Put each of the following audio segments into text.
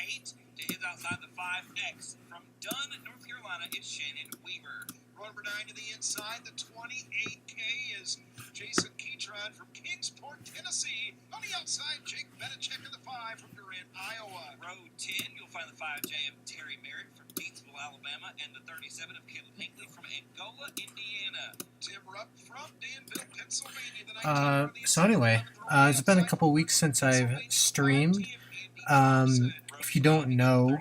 8 to hit outside the 5X. From Dunn, North Carolina, it's Shannon Weaver. Row number 9 to the inside, the 28K is Jason Keytron from Kingsport, Tennessee. On the outside, Jake Benachek in the 5 from Durant, Iowa. Row 10, you'll find the 5J of Terry Merritt from Deansville, Alabama, and the 37 of Caleb Hinckley from Angola, Indiana. Tim Rupp from Danville, Pennsylvania. So anyway, it's been a couple weeks since I've streamed. If you don't know,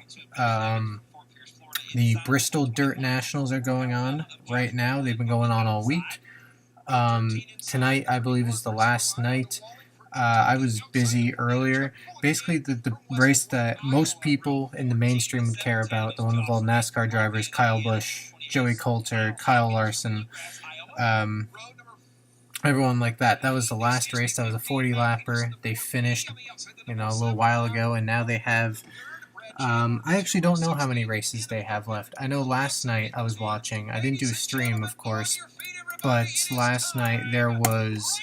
the Bristol Dirt Nationals are going on right now. They've been going on all week. Tonight, I believe, is the last night. I was busy earlier. Basically, the race that most people in the mainstream would care about, the one with all NASCAR drivers, Kyle Busch, Joey Coulter, Kyle Larson, everyone like that. That was the last race. That was a 40-lapper. They finished, a little while ago, and now they have... I actually don't know how many races they have left. I know last night I was watching. I didn't do a stream, of course, but last night there was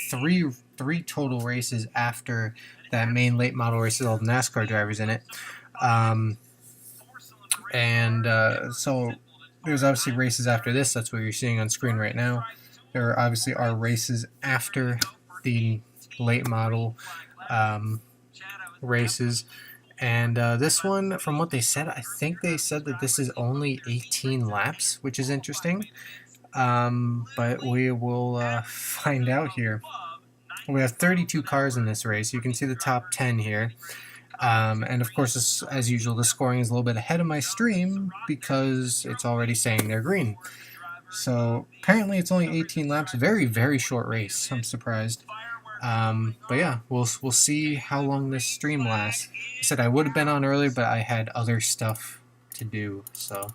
three total races after that main late model race with all the NASCAR drivers in it. So there's obviously races after this. That's what you're seeing on screen right now. There obviously are races after the late model races. And this one, from what they said, I think they said that this is only 18 laps, which is interesting. But we will find out here. We have 32 cars in this race. You can see the top 10 here. And of course, as usual, the scoring is a little bit ahead of my stream because it's already saying they're green. So apparently it's only 18 laps. Very, very short race. I'm surprised. But yeah, we'll see how long this stream lasts. I said I would have been on earlier, but I had other stuff to do, so.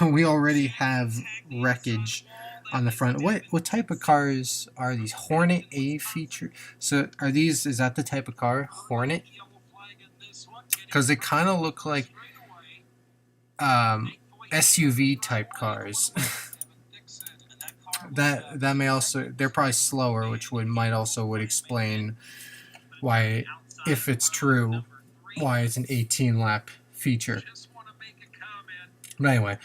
We already have wreckage on the front. What type of cars are these? Hornet A feature? So is that the type of car? Hornet? Because they kind of look like SUV type cars. That may also, they're probably slower, which might also explain why, if it's true, why it's an 18-lap feature. But anyway,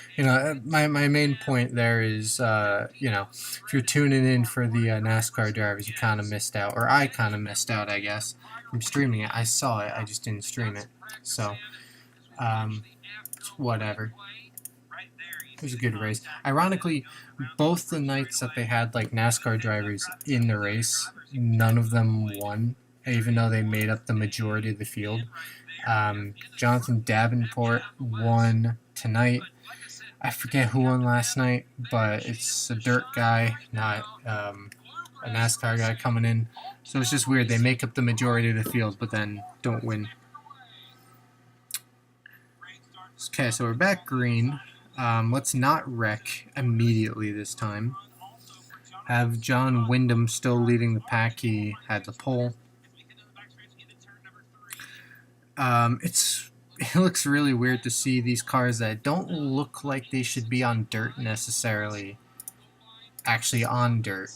my main point there is, if you're tuning in for the NASCAR drivers, you kind of missed out, or I kind of missed out, I guess, from streaming it. I saw it, I just didn't stream it. So, whatever. It was a good race. Ironically, both the nights that they had like NASCAR drivers in the race, none of them won, even though they made up the majority of the field. Jonathan Davenport won tonight. I forget who won last night, but it's a dirt guy, not a NASCAR guy coming in. So it's just weird. They make up the majority of the field, but then don't win. Okay, so we're back green. Let's not wreck immediately this time. Have John Wyndham still leading the pack. He had the pole. It looks really weird to see these cars that don't look like they should be on dirt necessarily actually on dirt,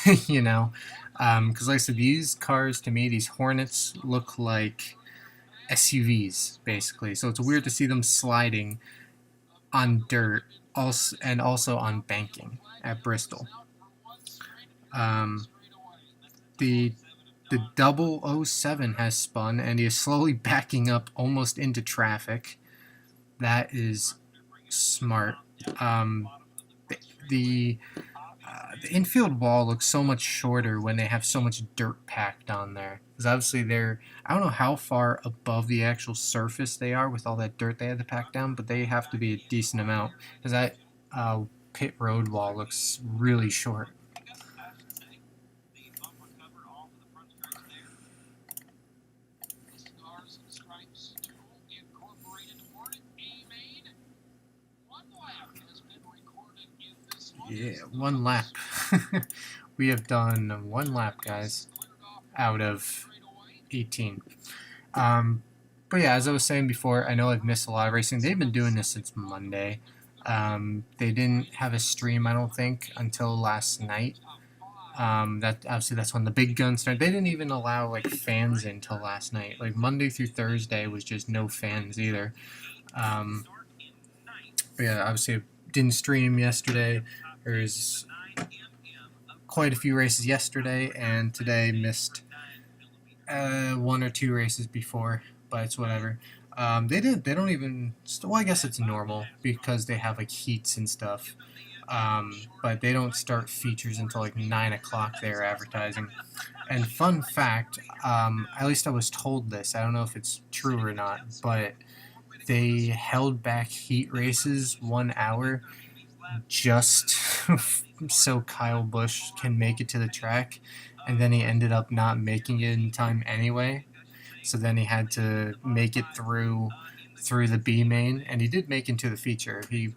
because like I said, these cars to me, these Hornets, look like SUVs basically, so it's weird to see them sliding on dirt and also on banking at Bristol. The 007 has spun, and he is slowly backing up almost into traffic. That is smart. The infield wall looks so much shorter when they have so much dirt packed on there. Because obviously I don't know how far above the actual surface they are with all that dirt they had to pack down, but they have to be a decent amount. Because that pit road wall looks really short. Yeah, 1 lap. We have done 1 lap, guys, out of 18. But yeah, as I was saying before, I know I've missed a lot of racing. They've been doing this since Monday. They didn't have a stream, I don't think, until last night. That obviously that's when the big guns started. They didn't even allow like fans in till last night. Like Monday through Thursday was just no fans either. But yeah, obviously didn't stream yesterday. There's quite a few races yesterday, and today missed one or two races before, but it's whatever. They don't even. Well, I guess it's normal because they have like heats and stuff. But they don't start features until like 9 o'clock. They're advertising. And fun fact, at least I was told this. I don't know if it's true or not, but they held back heat races 1 hour just so Kyle Busch can make it to the track, and then he ended up not making it in time anyway. So then he had to make it through the B main, and he did make it into the feature. He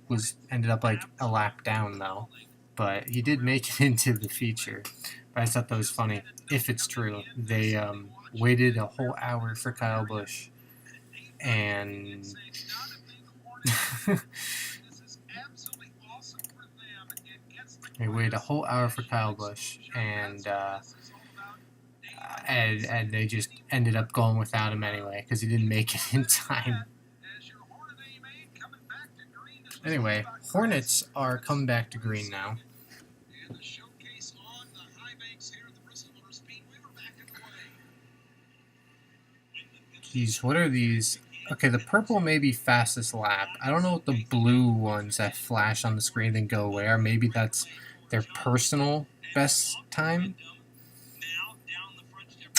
ended up like a lap down though, but he did make it into the feature. But I thought that was funny. If it's true, they waited a whole hour for Kyle Busch, and they waited a whole hour for Kyle Busch, and they just ended up going without him anyway because he didn't make it in time. Anyway, Hornets are coming back to green now. Geez, what are these? Okay, the purple may be fastest lap. I don't know what the blue ones that flash on the screen then go away are. Maybe that's their personal best time.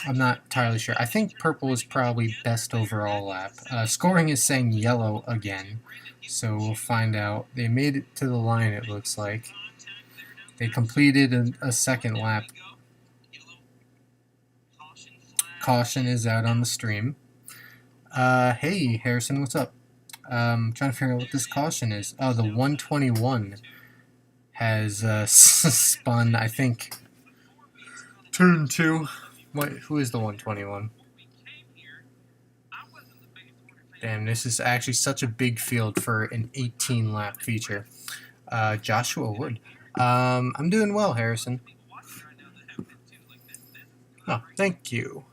I'm not entirely sure. I think purple is probably best overall lap. Scoring is saying yellow again, so we'll find out. They made it to the line, it looks like. They completed a second lap. Caution is out on the stream. Hey, Harrison, what's up? Trying to figure out what this caution is. Oh, the 121 has spun, I think, turn 2. What? Who is the 121? Damn, this is actually such a big field for an 18-lap feature. Joshua Wood. I'm doing well, Harrison. Oh, thank you.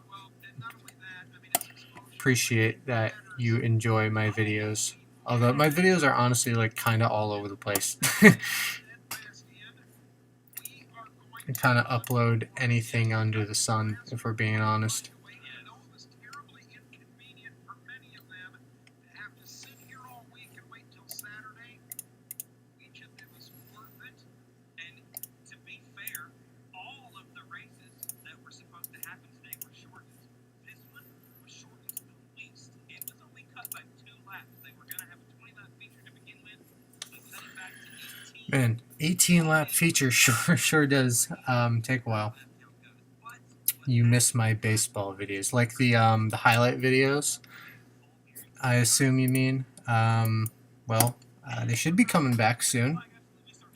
Appreciate that you enjoy my videos. Although my videos are honestly like kind of all over the place. I kind of upload anything under the sun, if we're being honest. Man, 18-lap feature sure does take a while. You miss my baseball videos, like the highlight videos. I assume you mean. Well, they should be coming back soon.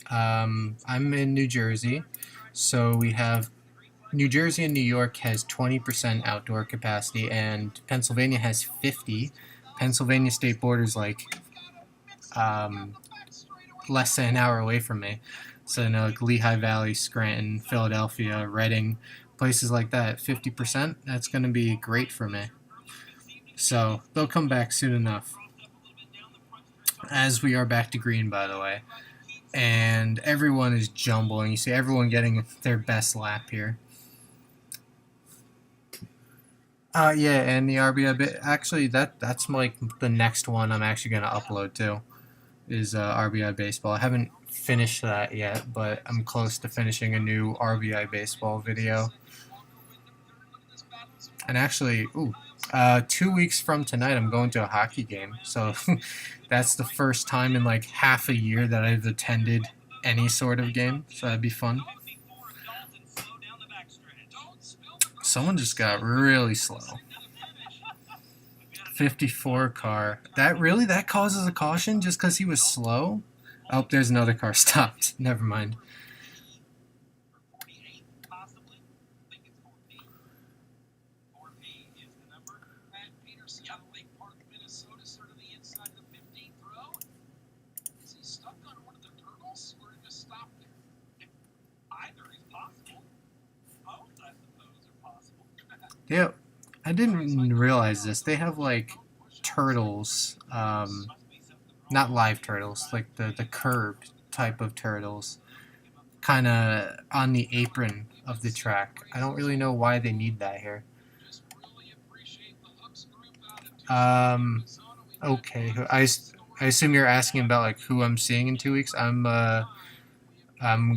I'm in New Jersey, so we have New Jersey and New York has 20% outdoor capacity, and Pennsylvania has 50. Pennsylvania state borders like less than an hour away from me. So, like Lehigh Valley, Scranton, Philadelphia, Reading, places like that, 50%, that's going to be great for me. So, they'll come back soon enough. As we are back to green, by the way. And everyone is jumbling. You see everyone getting their best lap here. Yeah, and the RBI bit. Actually, that's like the next one I'm actually going to upload too. Is RBI baseball. I haven't finished that yet, but I'm close to finishing a new RBI baseball video. And actually, 2 weeks from tonight, I'm going to a hockey game. So that's the first time in like half a year that I've attended any sort of game. So that'd be fun. Someone just got really slow. 54 car. That causes a caution just because he was slow? Oh, there's another car stopped. Never mind. Yeah, I didn't realize this. They have like turtles, not live turtles, like the curved type of turtles, kind of on the apron of the track. I don't really know why they need that here. Um, okay, I assume you're asking about like who I'm seeing in 2 weeks. I'm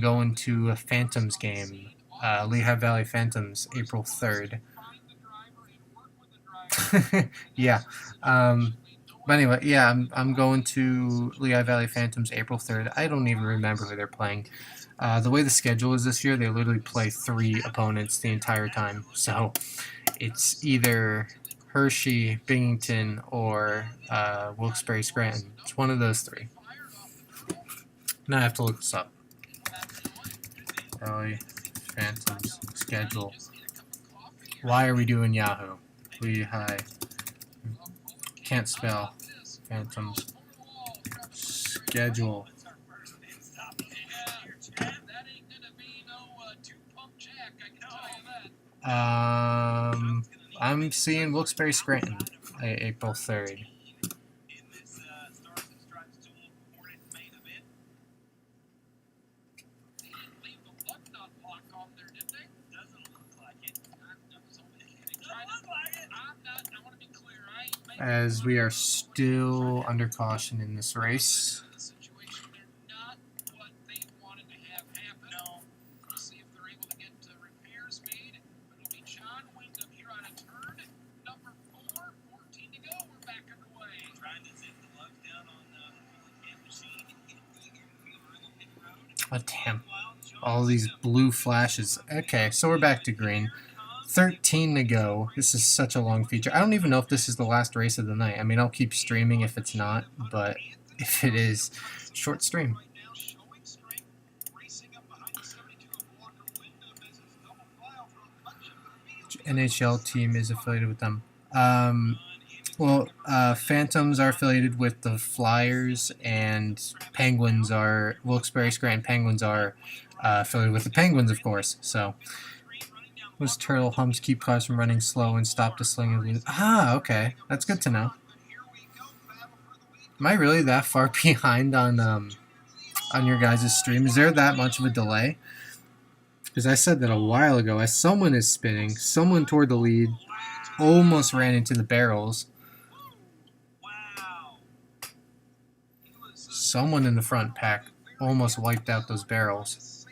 going to a Phantoms game, Lehigh Valley Phantoms, April 3rd. Yeah. But anyway, yeah, I'm going to Lehigh Valley Phantoms April 3rd. I don't even remember who they're playing. The way the schedule is this year, they literally play 3 opponents the entire time. So it's either Hershey, Binghamton, or Wilkes-Barre Scranton. It's one of those 3. Now I have to look this up. Valley Phantoms schedule. Why are we doing Yahoo? Lehigh. Can't spell. Phantoms schedule. I'm seeing Wilkes-Barre Scranton, April 3rd. As we are still under caution in this race. Oh, damn. All these blue flashes. Okay, so we're back to green. 13 to go. This is such a long feature. I don't even know if this is the last race of the night. I mean, I'll keep streaming if it's not, but if it is, short stream. NHL team is affiliated with them. Well, Phantoms are affiliated with the Flyers, and Penguins are Wilkes-Barre Scranton Penguins are affiliated with the Penguins, of course. So those turtle humps keep cars from running slow and stop the sling and lose. Ah, okay, that's good to know. Am I really that far behind on your guys' stream? Is there that much of a delay? Because I said that a while ago. As someone is spinning, someone toward the lead almost ran into the barrels. Someone in the front pack almost wiped out those barrels.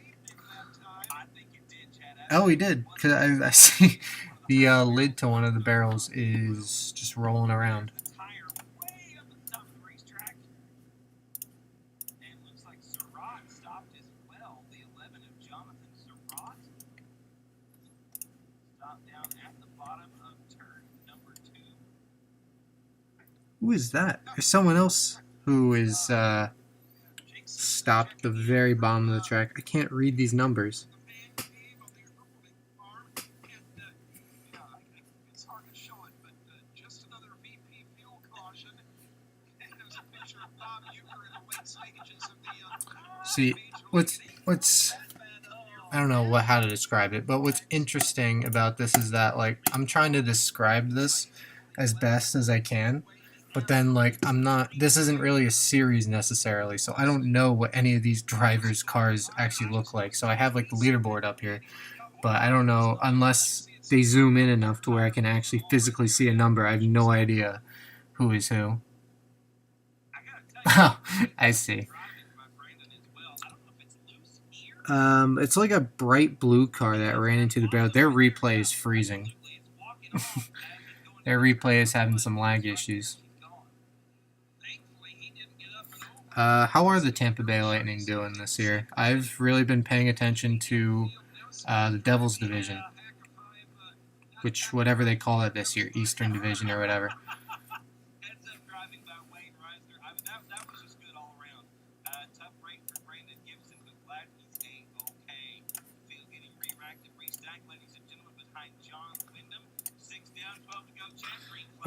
Oh, he did. Cause I see the lid to one of the barrels is just rolling around. Who is that? There's someone else who is stopped at the very bottom of the track. I can't read these numbers. See, what's I don't know how to describe it, but what's interesting about this is that like I'm trying to describe this as best as I can. But then, like, this isn't really a series necessarily, so I don't know what any of these drivers' cars actually look like. So I have, like, the leaderboard up here, but I don't know, unless they zoom in enough to where I can actually physically see a number, I have no idea who is who. Oh, I see. It's like a bright blue car that ran into the barrel. Their replay is freezing. Their replay is having some lag issues. How are the Tampa Bay Lightning doing this year? I've really been paying attention to the Devils division, which whatever they call it this year, Eastern Division or whatever.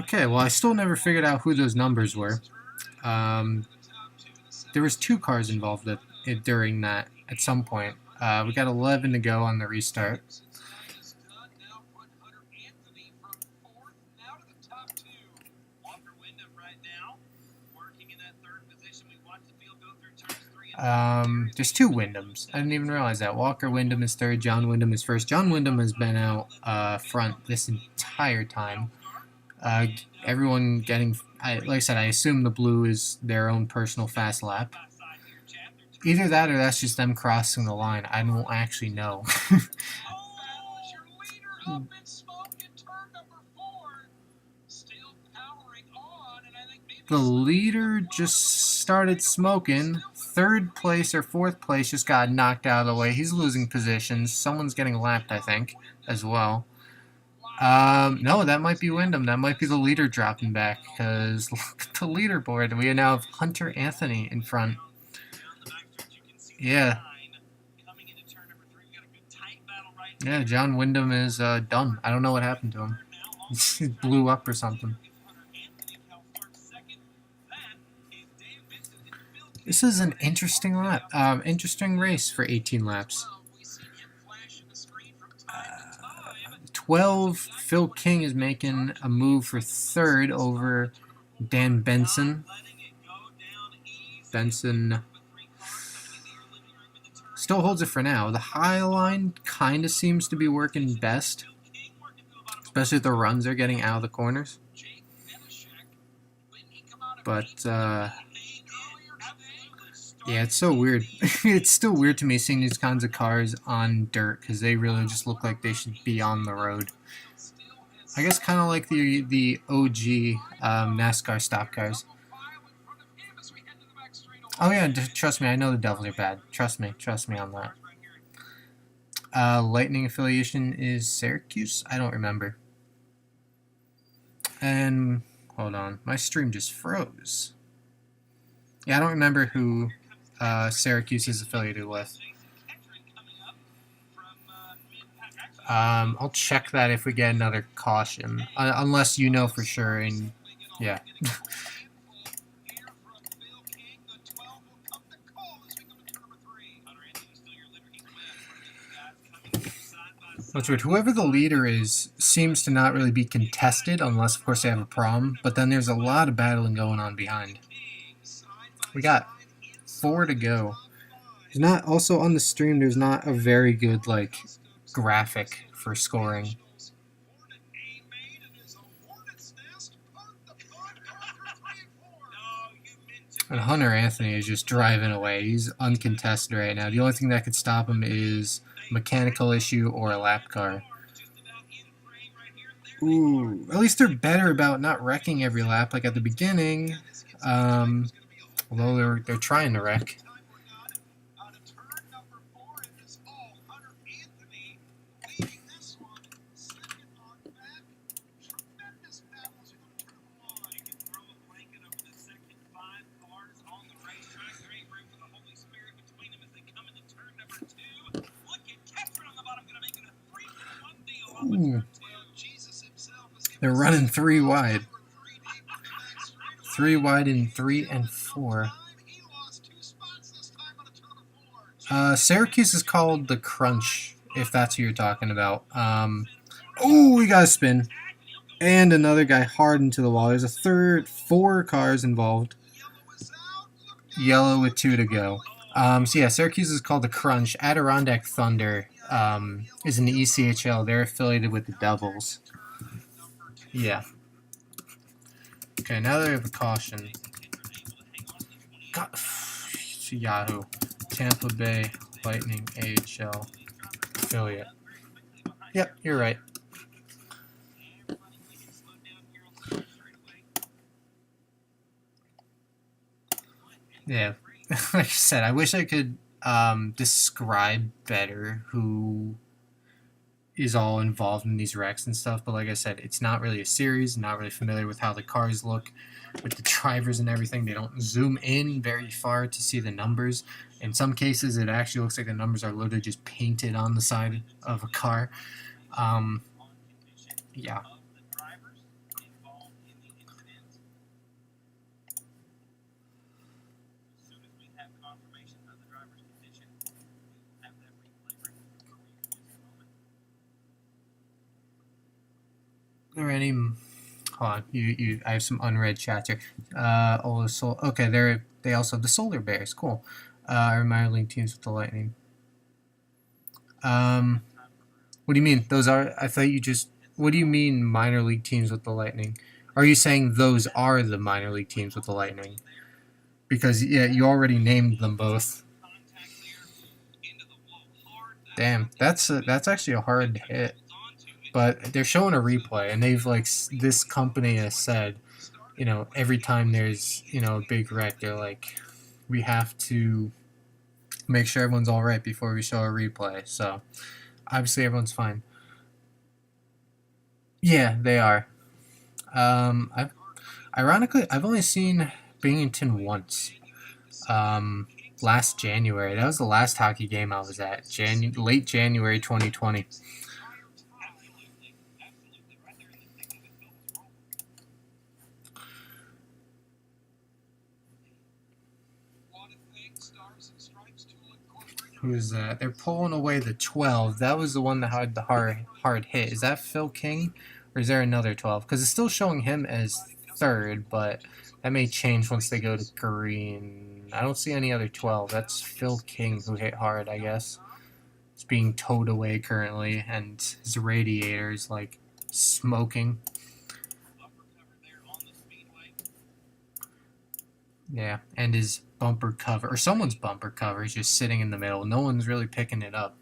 Okay, well, I still never figured out who those numbers were. There was 2 cars involved during that at some point. We got 11 to go on the restart. There's two Wyndhams. I didn't even realize that. Walker Wyndham is third. John Wyndham is first. John Wyndham has been out front this entire time. Everyone getting... like I said, I assume the blue is their own personal fast lap. Either that or that's just them crossing the line. I don't actually know. The leader just started smoking. Third place or fourth place just got knocked out of the way. He's losing positions. Someone's getting lapped, I think, as well. No, that might be Wyndham. That might be the leader dropping back, because look at the leaderboard. We now have Hunter Anthony in front. Yeah. Yeah, John Wyndham is done. I don't know what happened to him. He blew up or something. This is an interesting lap. Interesting race for 18 laps. 12, Phil King is making a move for third over Dan Benson. Benson still holds it for now. The high line kind of seems to be working best, especially if the runs are getting out of the corners. But, yeah, it's so weird. It's still weird to me seeing these kinds of cars on dirt, because they really just look like they should be on the road. I guess kind of like the OG NASCAR stock cars. Oh yeah, trust me, I know the Devils are bad. Trust me on that. Lightning affiliation is Syracuse? I don't remember. And, hold on, my stream just froze. Yeah, I don't remember who Syracuse is affiliated with. I'll check that if we get another caution, unless you know for sure. And yeah. That's weird. Whoever the leader is seems to not really be contested, unless of course they have a problem. But then there's a lot of battling going on behind. We got 4 to go. There's not, also on the stream, there's not a very good like graphic for scoring. And Hunter Anthony is just driving away. He's uncontested right now. The only thing that could stop him is mechanical issue or a lap car. Ooh, at least they're better about not wrecking every lap like at the beginning. Although they're trying to wreck. Ooh. They're running 3 wide. 3 wide in 3 and 4. Syracuse is called the Crunch, if that's who you're talking about. Oh, we got a spin. And another guy hard into the wall. There's 4 cars involved. Yellow with 2 to go. So yeah, Syracuse is called the Crunch. Adirondack Thunder is in the ECHL. They're affiliated with the Devils. Yeah. Okay, now they have a caution. God, Yahoo. Tampa Bay Lightning AHL affiliate. Yep, you're right. Yeah, like I said, I wish I could describe better who is all involved in these wrecks and stuff, but like I said, it's not really a series. I'm not really familiar with how the cars look with the drivers and everything. They don't zoom in very far to see the numbers. In some cases, it actually looks like the numbers are literally just painted on the side of a car. Yeah. Alrighty, hold on. I have some unread chats here. Okay, they also have the Solar Bears. Cool. Or minor league teams with the Lightning. What do you mean? Those are? I thought you just. What do you mean minor league teams with the Lightning? Are you saying those are the minor league teams with the Lightning? Because yeah, you already named them both. Damn, that's actually a hard hit. But they're showing a replay, and they've like this company has said, you know, every time there's a big wreck, they're like, we have to make sure everyone's all right before we show a replay. So obviously everyone's fine. Yeah, they are. I've only seen Binghamton once. Last January. That was the last hockey game I was at. Late January 2020. Who's that? They're pulling away the 12. That was the one that had the hard hit. Is that Phil King? Or is there another 12? Because it's still showing him as third, but that may change once they go to green. I don't see any other 12. That's Phil King who hit hard, I guess. It's being towed away currently, and his radiator is like smoking. Yeah, and his bumper cover, or someone's bumper cover, is just sitting in the middle. No one's really picking it up.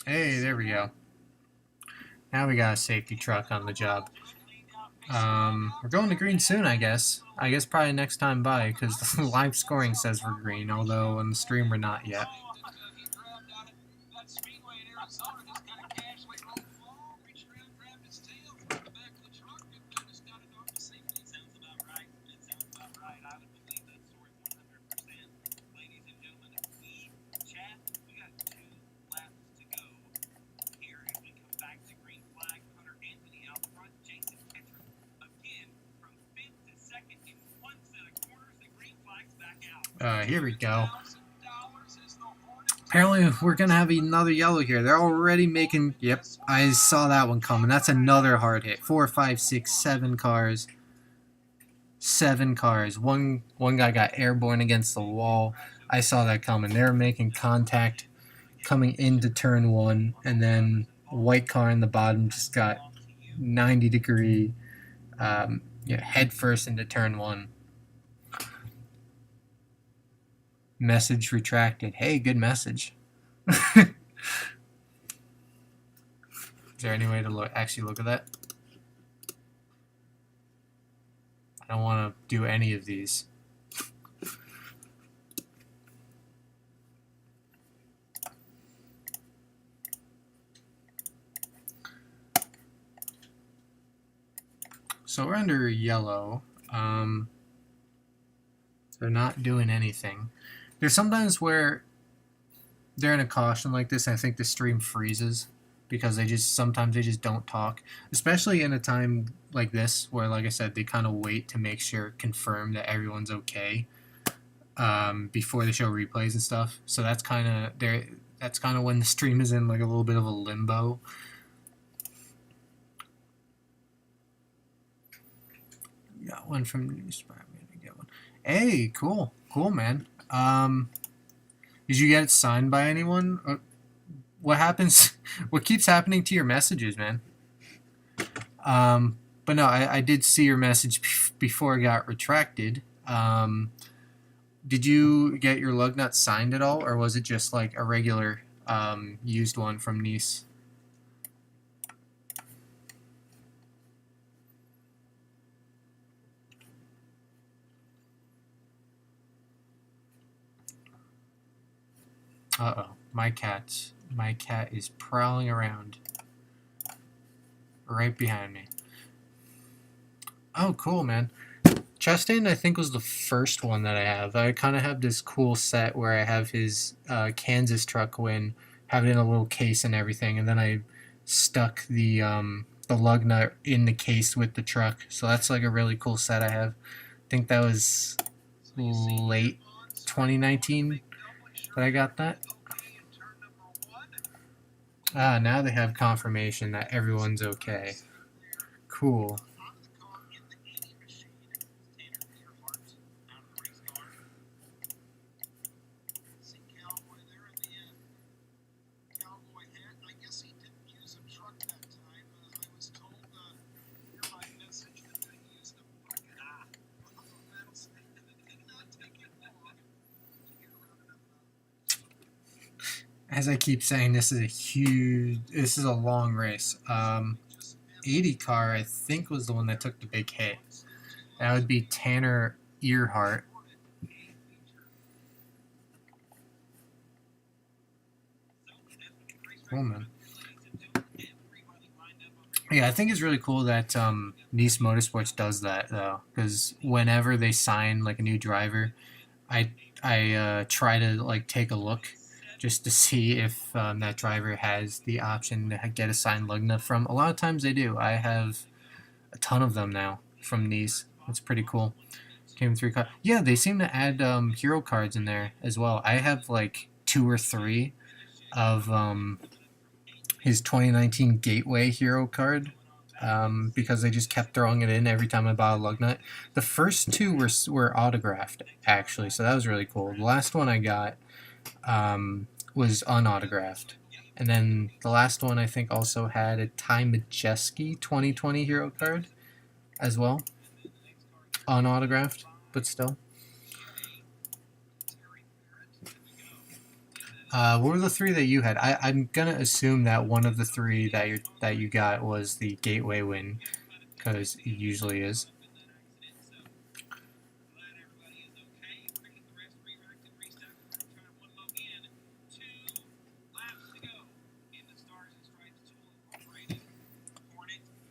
Hey, there we go. Now we got a safety truck on the job. We're going to green soon, I guess. I guess probably next time by, because the live scoring says we're green, although on the stream we're not yet. Here we go. Apparently, we're going to have another yellow here. They're already making... Yep, I saw that one coming. That's another hard hit. 4, 5, 6, 7 cars. 7 cars. One guy got airborne against the wall. I saw that coming. They're making contact coming into turn 1. And then white car in the bottom just got 90-degree head first into turn 1. Message retracted. Hey, good message. Is there any way to actually look at that? I don't want to do any of these. So we're under yellow. They're not doing anything. There's sometimes where they're in a caution like this, and I think the stream freezes because sometimes they just don't talk, especially in a time like this where, like I said, they kind of wait to make sure, confirm that everyone's okay before they show replays and stuff. So that's kind of when the stream is in like a little bit of a limbo. Got one from the news department. Get one. Hey, cool, man. Did you get it signed by anyone? What happens? What keeps happening to your messages, man? But no, I did see your message before it got retracted. Did you get your lug nut signed at all, or was it just like a regular used one from Nice? Uh-oh, my cat is prowling around right behind me. Oh, cool, man. Chastain, I think, was the first one that I have. I kind of have this cool set where I have his Kansas truck win, have it in a little case and everything, and then I stuck the the lug nut in the case with the truck. So that's like a really cool set I have. I think that was late 2019 that I got that. Ah, now they have confirmation that everyone's okay. Cool. As I keep saying, this is a long race. 80 car, I think, was the one that took the big hit. That would be Tanner Earhart. Oh, man. Yeah, I think it's really cool that Nice Motorsports does that, though, because whenever they sign like a new driver, I try to like take a look just to see if that driver has the option to get a signed lug nut from. A lot of times they do. I have a ton of them now from Nice. It's pretty cool. Came 3 cards. Yeah, they seem to add hero cards in there as well. I have like 2 or 3 of his 2019 Gateway hero card because they just kept throwing it in every time I bought a lug nut. The first 2 were autographed, actually, so that was really cool. The last one I got was unautographed. And then the last one I think also had a Ty Majeski 2020 hero card as well. Unautographed, but still. What were the 3 that you had? I'm gonna assume that one of the 3 that you got was the Gateway win, because it usually is.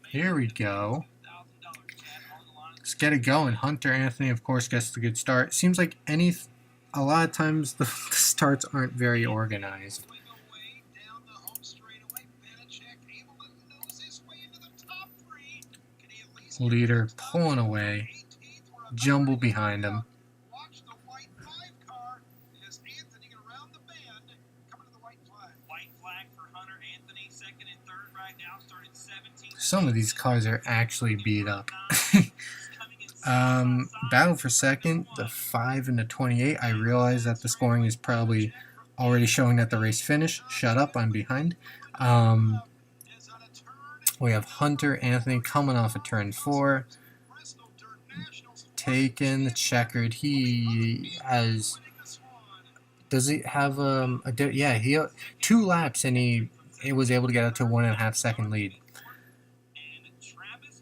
Here we go. Let's get it going. Hunter Anthony, of course, gets the good start. Seems like a lot of times the starts aren't very organized. Leader pulling away. Jumble behind him. Some of these cars are actually beat up. Battle for second, the 5 and the 28. I realize that the scoring is probably already showing that the race finished. Shut up, I'm behind. We have Hunter Anthony coming off of turn 4. Taking the checkered. He has... Does he have yeah, he 2 laps and he was able to get up to 1.5 second lead.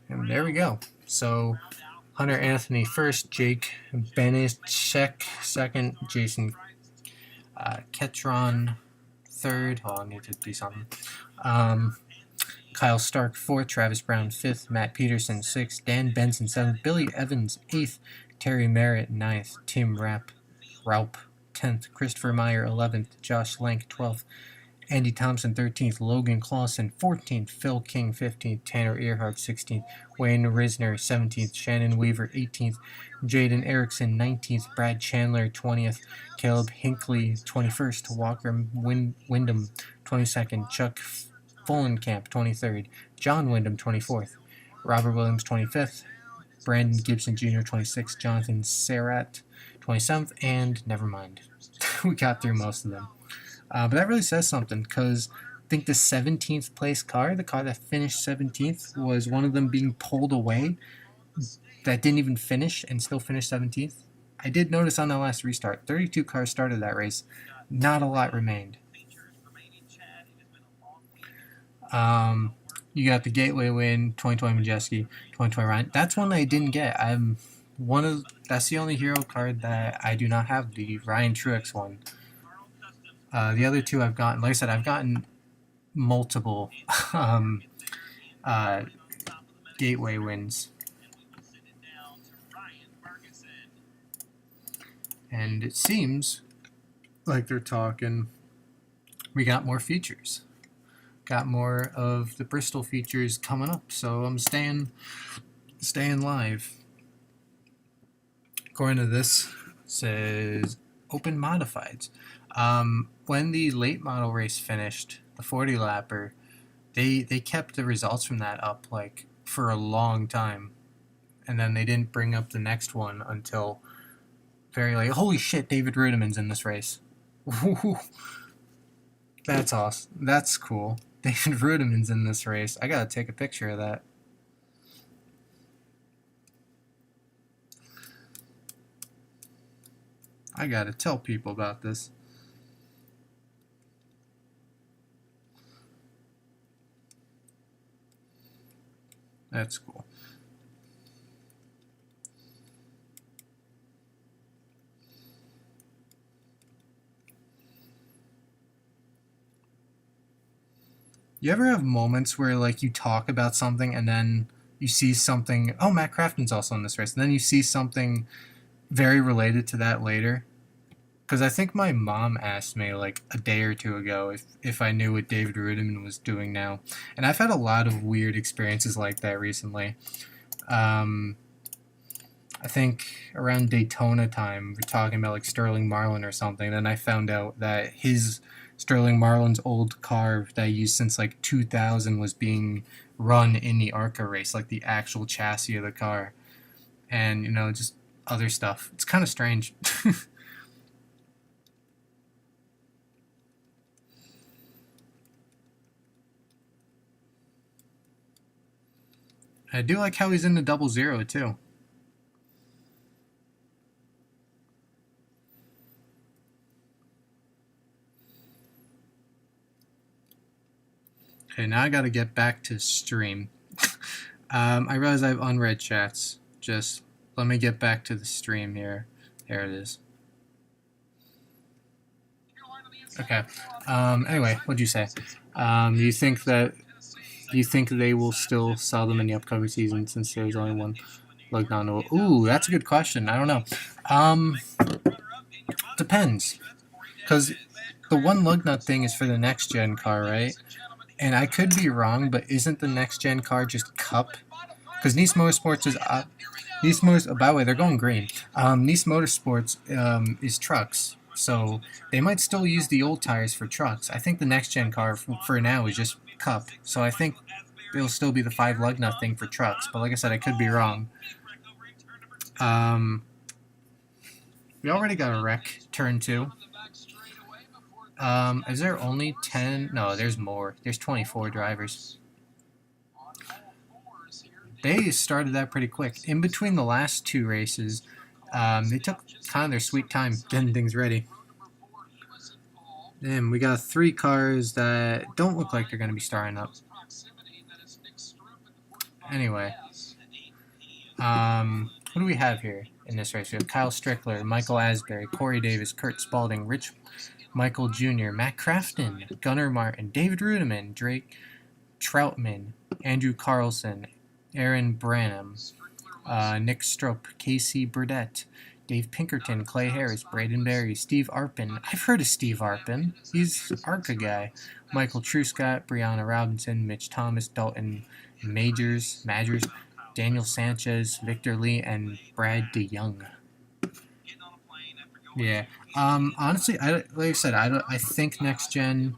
And there we go. So Hunter Anthony first, Jake Benishek second, Jason Ketron third. Oh, I need to do something. Kyle Stark fourth, Travis Brown fifth, Matt Peterson sixth, Dan Benson seventh, Billy Evans eighth, Terry Merritt ninth, Tim Raup 10th, Christopher Meyer 11th, Josh Lank 12th, Andy Thompson 13th, Logan Clausen 14th, Phil King 15th, Tanner Earhart 16th, Wayne Risner 17th, Shannon Weaver 18th, Jaden Erickson 19th, Brad Chandler 20th, Caleb Hinckley 21st, Walker Wyndham 22nd, Chuck Fullenkamp 23rd, John Wyndham 24th, Robert Williams 25th, Brandon Gibson Jr. 26th, Jonathan Serrat 27th, and never mind. We got through most of them. But that really says something, because I think the 17th place car, the car that finished 17th, was one of them being pulled away that didn't even finish and still finished 17th. I did notice on that last restart, 32 cars started that race. Not a lot remained. You got the Gateway win, 2020 Majeski, 2020 Ryan. That's one that I didn't get. That's the only hero card that I do not have, the Ryan Truex one. The other 2 I've gotten, like I said, I've gotten multiple Gateway wins. And it seems like they're talking, we got more features. got more of the Bristol features coming up, so I'm staying live. According to this, it says open modifieds. When the late model race finished, the 40 lapper, they kept the results from that up like for a long time, and then they didn't bring up the next one until very late. Holy shit, David Rudiman's in this race. That's awesome. That's cool. David Rudiman's in this race. I gotta take a picture of that. I gotta tell people about this. That's cool. You ever have moments where like you talk about something and then you see something, oh, Matt Crafton's also in this race, and then you see something very related to that later? Because I think my mom asked me like a day or two ago if I knew what David Rudiman was doing now. And I've had a lot of weird experiences like that recently. I think around Daytona time, we're talking about like Sterling Marlin or something. Then I found out that his Sterling Marlin's old car that I used since like 2000 was being run in the ARCA race, like the actual chassis of the car. And, you know, just other stuff. It's kind of strange. I do like how he's in the 00 too. Okay, now I gotta get back to stream. I realize I have unread chats. Just let me get back to the stream here. There it is. Okay. Anyway, what'd you say? Do you think they will still sell them in the upcoming season since there's only one Lugnon? Ooh, that's a good question. I don't know. Depends. Because the one Lugnut thing is for the next gen car, right? And I could be wrong, but isn't the next gen car just Cup? Because Nice Motorsports is by the way, they're going green. Nice Motorsports is trucks, so they might still use the old tires for trucks. I think the next gen car for now is just Cup, so I think it'll still be the 5 Lugnut thing for trucks. But like I said, I could be wrong. We already got a wreck, turn 2. Is there only 10? No, there's more. There's 24 drivers. They started that pretty quick. In between the last 2 races, they took kind of their sweet time getting things ready. And we got 3 cars that don't look like they're going to be starting up. Anyway, what do we have here in this race? We have Kyle Strickler, Michael Asbury, Corey Davis, Kurt Spalding, Rich Michael Jr., Matt Crafton, Gunnar Martin, David Rudiman, Drake Troutman, Andrew Carlson, Aaron Branham, Nick Strope, Casey Burdett, Dave Pinkerton, Clay Harris, Braden Berry, Steve Arpin. I've heard of Steve Arpin. He's ARCA guy. Michael Truscott, Brianna Robinson, Mitch Thomas, Dalton Majors, Daniel Sanchez, Victor Lee, and Brad DeYoung. Yeah. Honestly, like I said, I think next gen,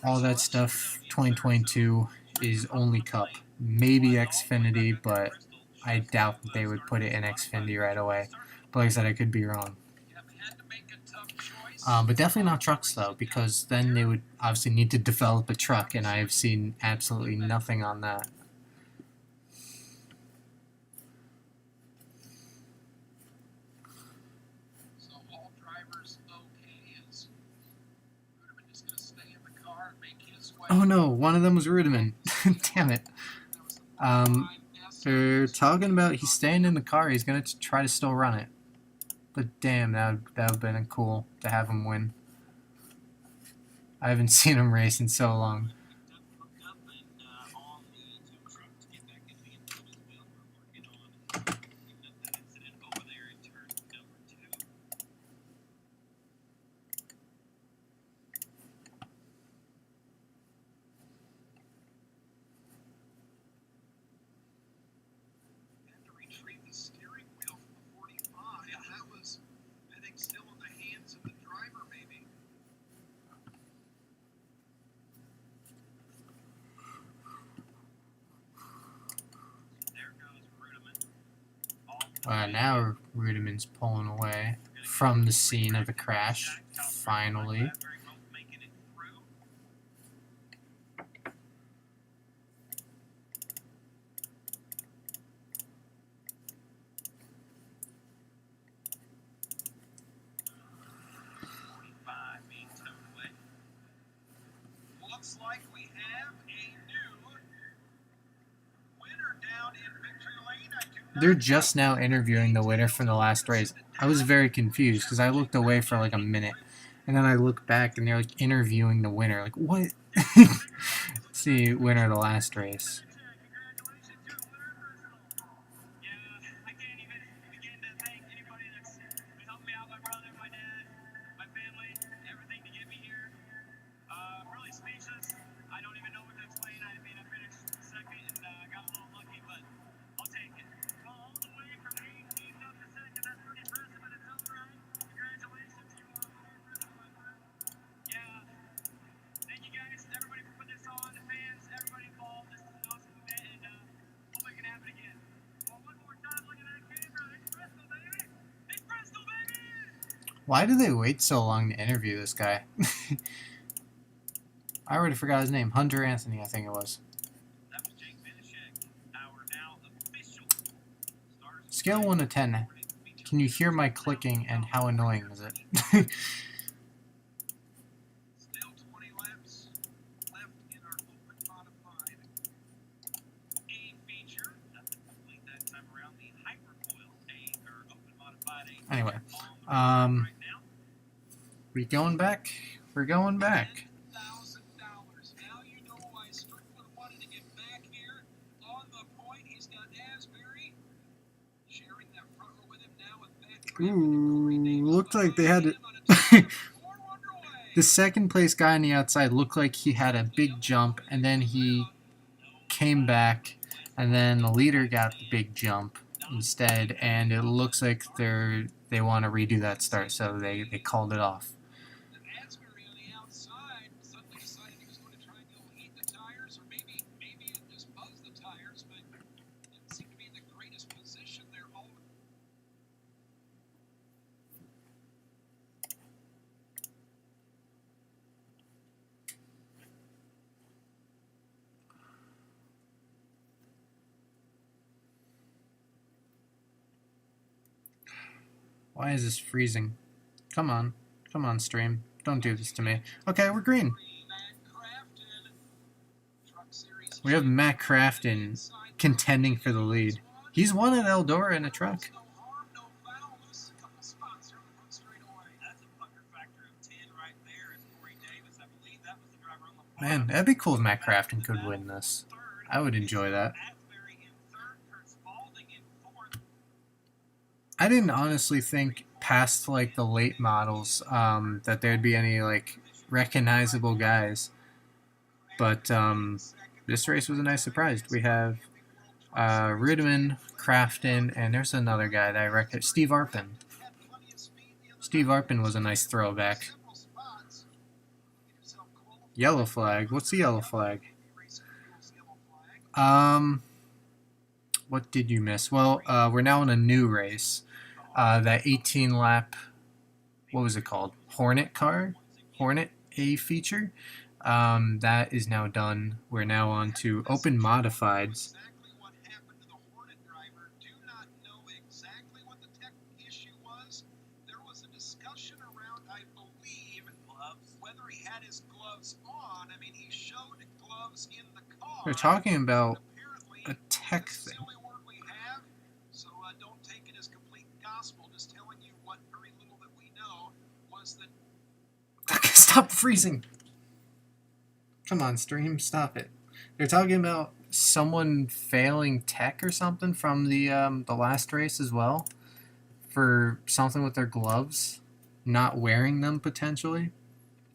all that stuff, 2022 is only Cup. Maybe Xfinity, but I doubt that they would put it in Xfinity right away. But like I said, I could be wrong. But definitely not trucks, though, because then they would obviously need to develop a truck, and I have seen absolutely nothing on that. Oh no, one of them was Rudiman. Damn it. They're talking about he's staying in the car. He's going to try to still run it. But damn, that would have been cool to have him win. I haven't seen him race in so long. Now Rudiman's pulling away from the scene of the crash, finally. Looks like we have a new winner down in victory lane. They're just now interviewing the winner from the last race. I was very confused because I looked away for like a minute, and then I looked back and they're like interviewing the winner. Like, what? See, winner of the last race. Why do they wait so long to interview this guy? I already forgot his name. Hunter Anthony, I think it was. Scale 1 to 10. Can you hear my clicking and how annoying is it? Still 20 laps left in our open modified A feature. Nothing complete that time around. The hypercoil A or open modified A. Anyway, we going back? We're going back. $10,000. Now you know why Strickland wanted to get back here on the point. He's got Asbury sharing that front row with him now with that. Ooh, looked like they had it. The second place guy on the outside looked like he had a big jump, and then he came back, and then the leader got the big jump instead, and it looks like they want to redo that start, so they called it off. Asbury on the outside suddenly decided he was going to try and go heat the tires, or maybe it just buzzed the tires, but didn't seem to be in the greatest position there. Why is this freezing? Come on, stream. Don't do this to me. Okay, we're green. We have Matt Crafton contending for the lead. He's won at Eldora in a truck. Man, that'd be cool if Matt Crafton could win this. I would enjoy that. I didn't honestly think past like the late models that there'd be any like recognizable guys, but this race was a nice surprise. We have Rudiman, Crafton, and there's another guy that I reckon, Steve Arpin. Steve Arpin was a nice throwback. Yellow flag. What's the yellow flag? What did you miss? Well, we're now in a new race. That 18 lap, what was it called? Hornet car? Hornet A feature? That is now done. We're now on to open modifieds. They're talking about a tech thing. So don't take it as complete gospel. Just telling you what very little that we know was that. Stop freezing. Come on, stream, stop it. They're talking about someone failing tech or something from the last race as well, for something with their gloves, not wearing them potentially.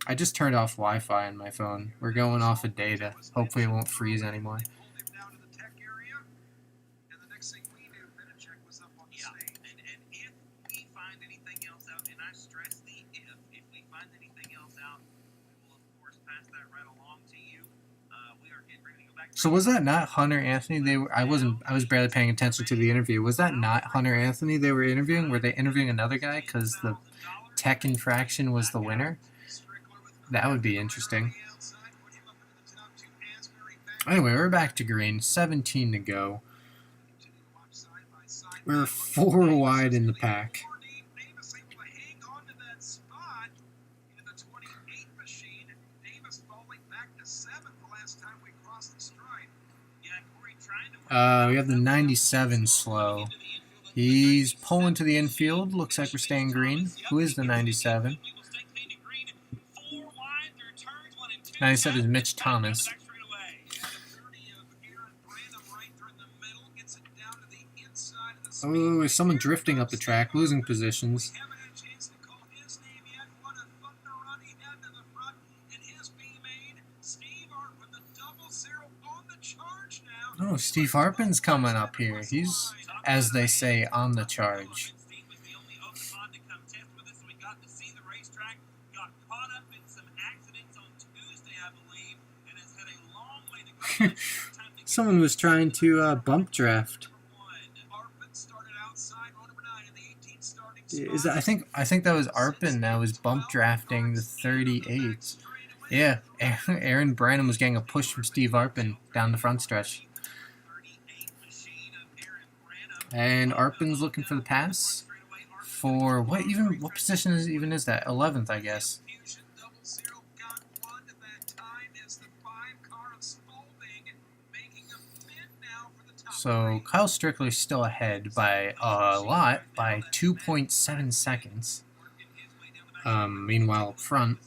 I just turned off Wi-Fi on my phone. We're going off of data. Hopefully it won't freeze anymore. If we find anything else out, we will of course pass that right along to you. We are getting So was that not Hunter Anthony? I was barely paying attention to the interview. Was that not Hunter Anthony they were interviewing? Were they interviewing another guy because the tech infraction was the winner? That would be interesting. Anyway, we're back to green. 17 to go. We're 4 wide in the pack. We have the 97 slow. He's pulling to the infield. Looks like we're staying green. Who is the 97? 97 is Mitch Thomas. Oh, is someone drifting up the track, losing positions? Oh, Steve Harpen's coming up here. He's, as they say, on the charge. Someone was trying to bump draft. I think that was Arpin that was bump drafting the 38. Yeah, Aaron Branham was getting a push from Steve Arpin down the front stretch. And Arpin's looking for the pass for what position is that? 11th, I guess. So Kyle Strickler's still ahead by a lot, by 2.7 seconds. Meanwhile, up front,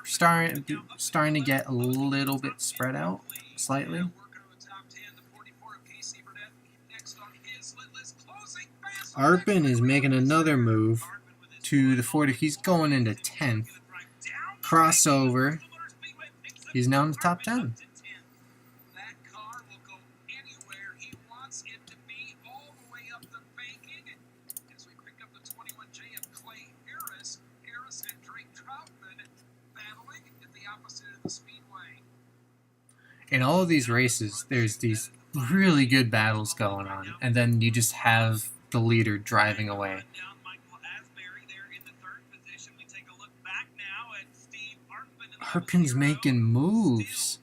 starting to get a little bit spread out, slightly. Arpin is making another move to the 40. He's going into 10th. Crossover. He's now in the top 10. In all of these races, there's these really good battles going on, and then you just have the leader driving away. Arpin's making moves.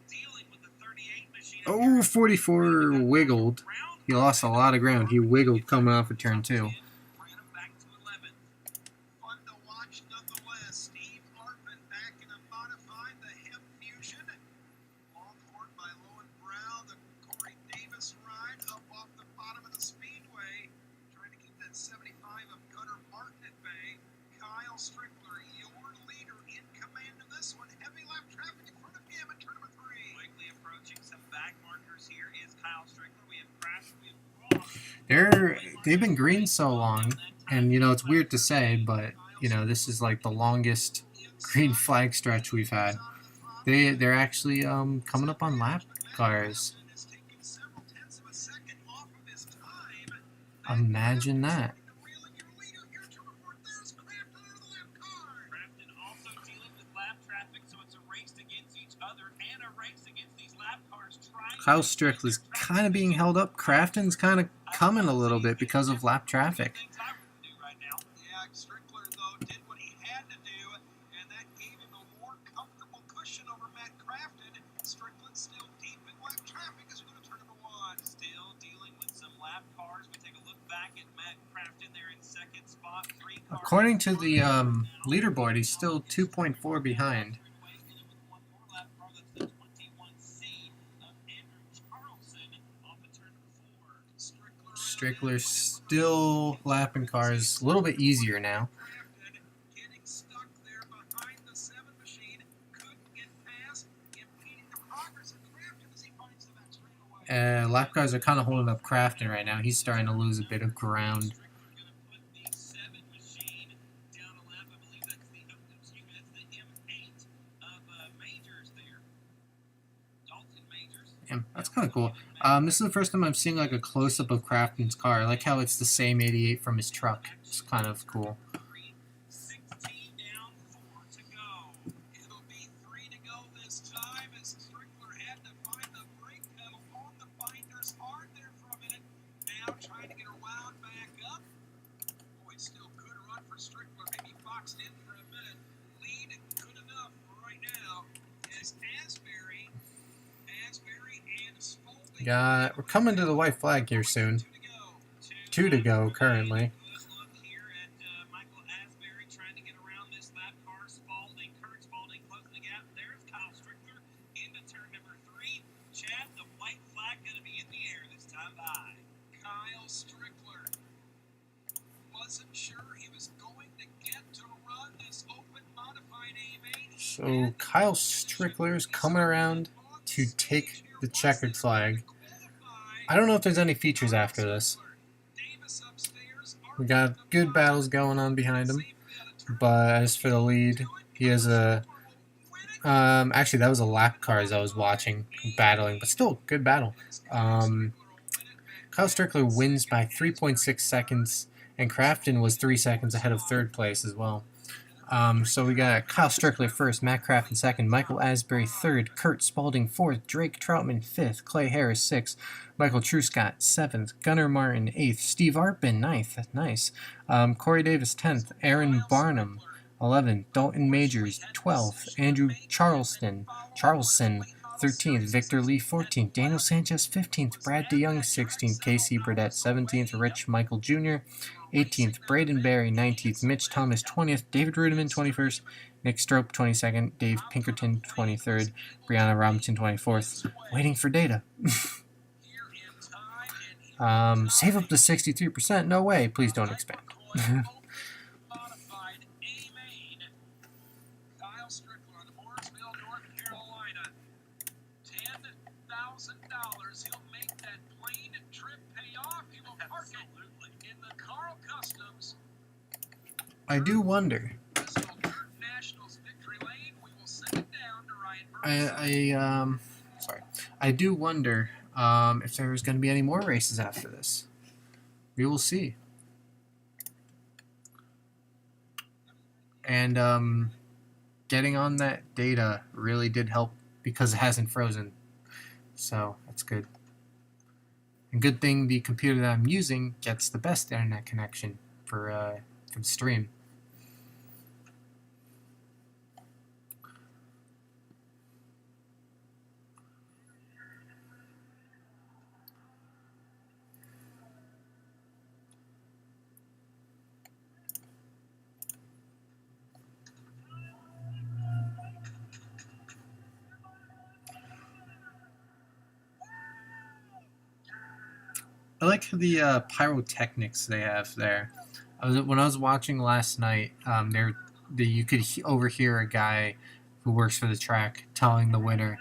Oh, 44 wiggled. He lost a lot of ground. He wiggled coming off of turn 2. They've been green so long, and it's weird to say, but this is like the longest green flag stretch we've had. They're actually coming up on lap cars. Imagine that. Kyle Strickler's kind of being held up. Crafton's kind of coming a little bit because of lap traffic. According to the leaderboard, he's still 2.4 behind. Strickler's still lapping cars a little bit easier now. Lap cars are kind of holding up Crafton right now. He's starting to lose a bit of ground. Yeah, that's kind of cool. This is the first time I'm seeing like a close-up of Crafton's car. I like how it's the same 88 from his truck. It's kind of cool. for Strickler. Maybe boxed in for a minute. Lead good enough right now as Asbury and Spalding. We're coming to the white flag here soon. 2 to go currently. Good look here at Michael Asbury trying to get around this lap car. Kurt Spalding closing the gap. There's Kyle Strickler into turn number 3. Chad, the white flag going to be in the air this time by Kyle Strickler. Wasn't sure he was going to get to run this open modified A-main. So Kyle Strickler is coming around to take the checkered flag. I don't know if there's any features after this. We got good battles going on behind him. But as for the lead, he has a... actually, that was a lap car as I was watching, battling. But still, good battle. Kyle Strickler wins by 3.6 seconds. And Crafton was 3 seconds ahead of third place as well. So we got Kyle Strickler first, Matt Crafton second, Michael Asbury third, Kurt Spalding fourth, Drake Troutman fifth, Clay Harris sixth, Michael Truscott seventh, Gunnar Martin eighth, Steve Arpin ninth, nice, Corey Davis 10th, Aaron Barnum 11th, Dalton Majors 12th, Andrew Charlson 13th, Victor Lee 14th, Daniel Sanchez 15th, Brad DeYoung 16th, Casey Burdett 17th, Rich Michael Jr. 18th, Braden Barry 19th, Mitch Thomas 20th, David Rudiman 21st, Nick Strope 22nd, Dave Pinkerton 23rd, Brianna Robinson 24th. Waiting for data. Save up to 63%? No way. Please don't expand. I do wonder. I do wonder if there's going to be any more races after this. We will see. And getting on that data really did help because it hasn't frozen. So that's good. And good thing the computer that I'm using gets the best internet connection for the stream. I like the pyrotechnics they have there. When I was watching last night, you could overhear a guy who works for the track telling the winner,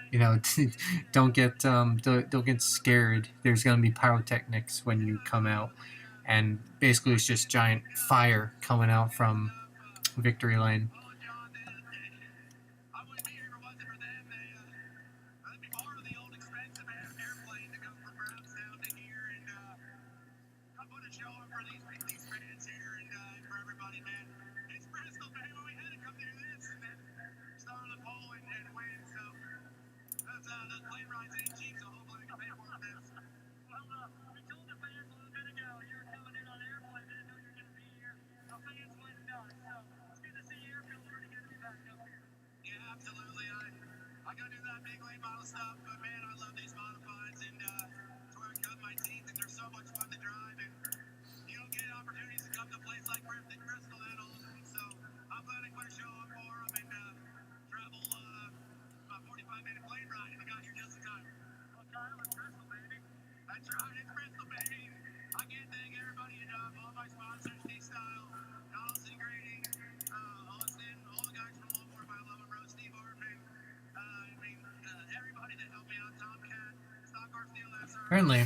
don't get scared. There's gonna be pyrotechnics when you come out, and basically it's just giant fire coming out from victory lane. Apparently,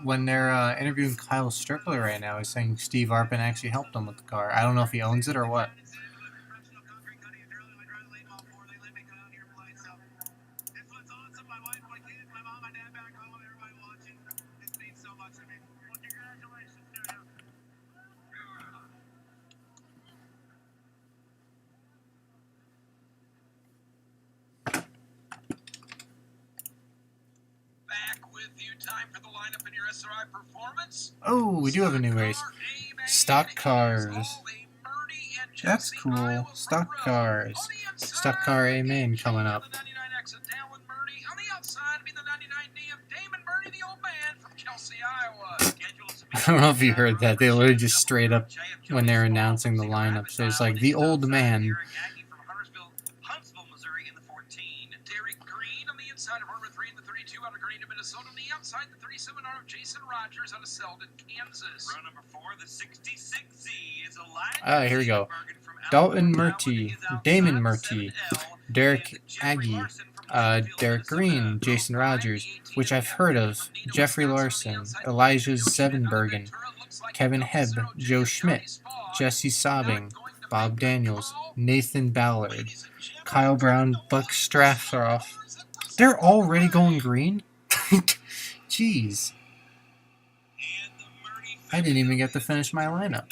when they're interviewing Kyle Strickler right now, he's saying Steve Arpin actually helped him with the car. I don't know if he owns it or what. Oh, we do have a new race. Stock cars. That's cool. Stock cars. Stock car A main coming up. I don't know if you heard that. They literally just straight up, when they're announcing the lineups, there's like the old man. Inside of Armor 3 and the 32 out of Green to Minnesota. On the outside, the 37 out of Jason Rogers out of Selden, Kansas. Row number 4, the 66Z is Elijah. Here we go. Dalton Murty, Damon Murty, Derek Aggie, Derek Green, Jason Rogers, which I've heard of, Jeffrey Larson, Elijah Sevenbergen, Kevin Hebb, Joe Schmidt, Jesse Sobbing, Bob Daniels, Nathan Ballard, Kyle Brown, Buck Strathroff. They're already going green? Jeez. I didn't even get to finish my lineup.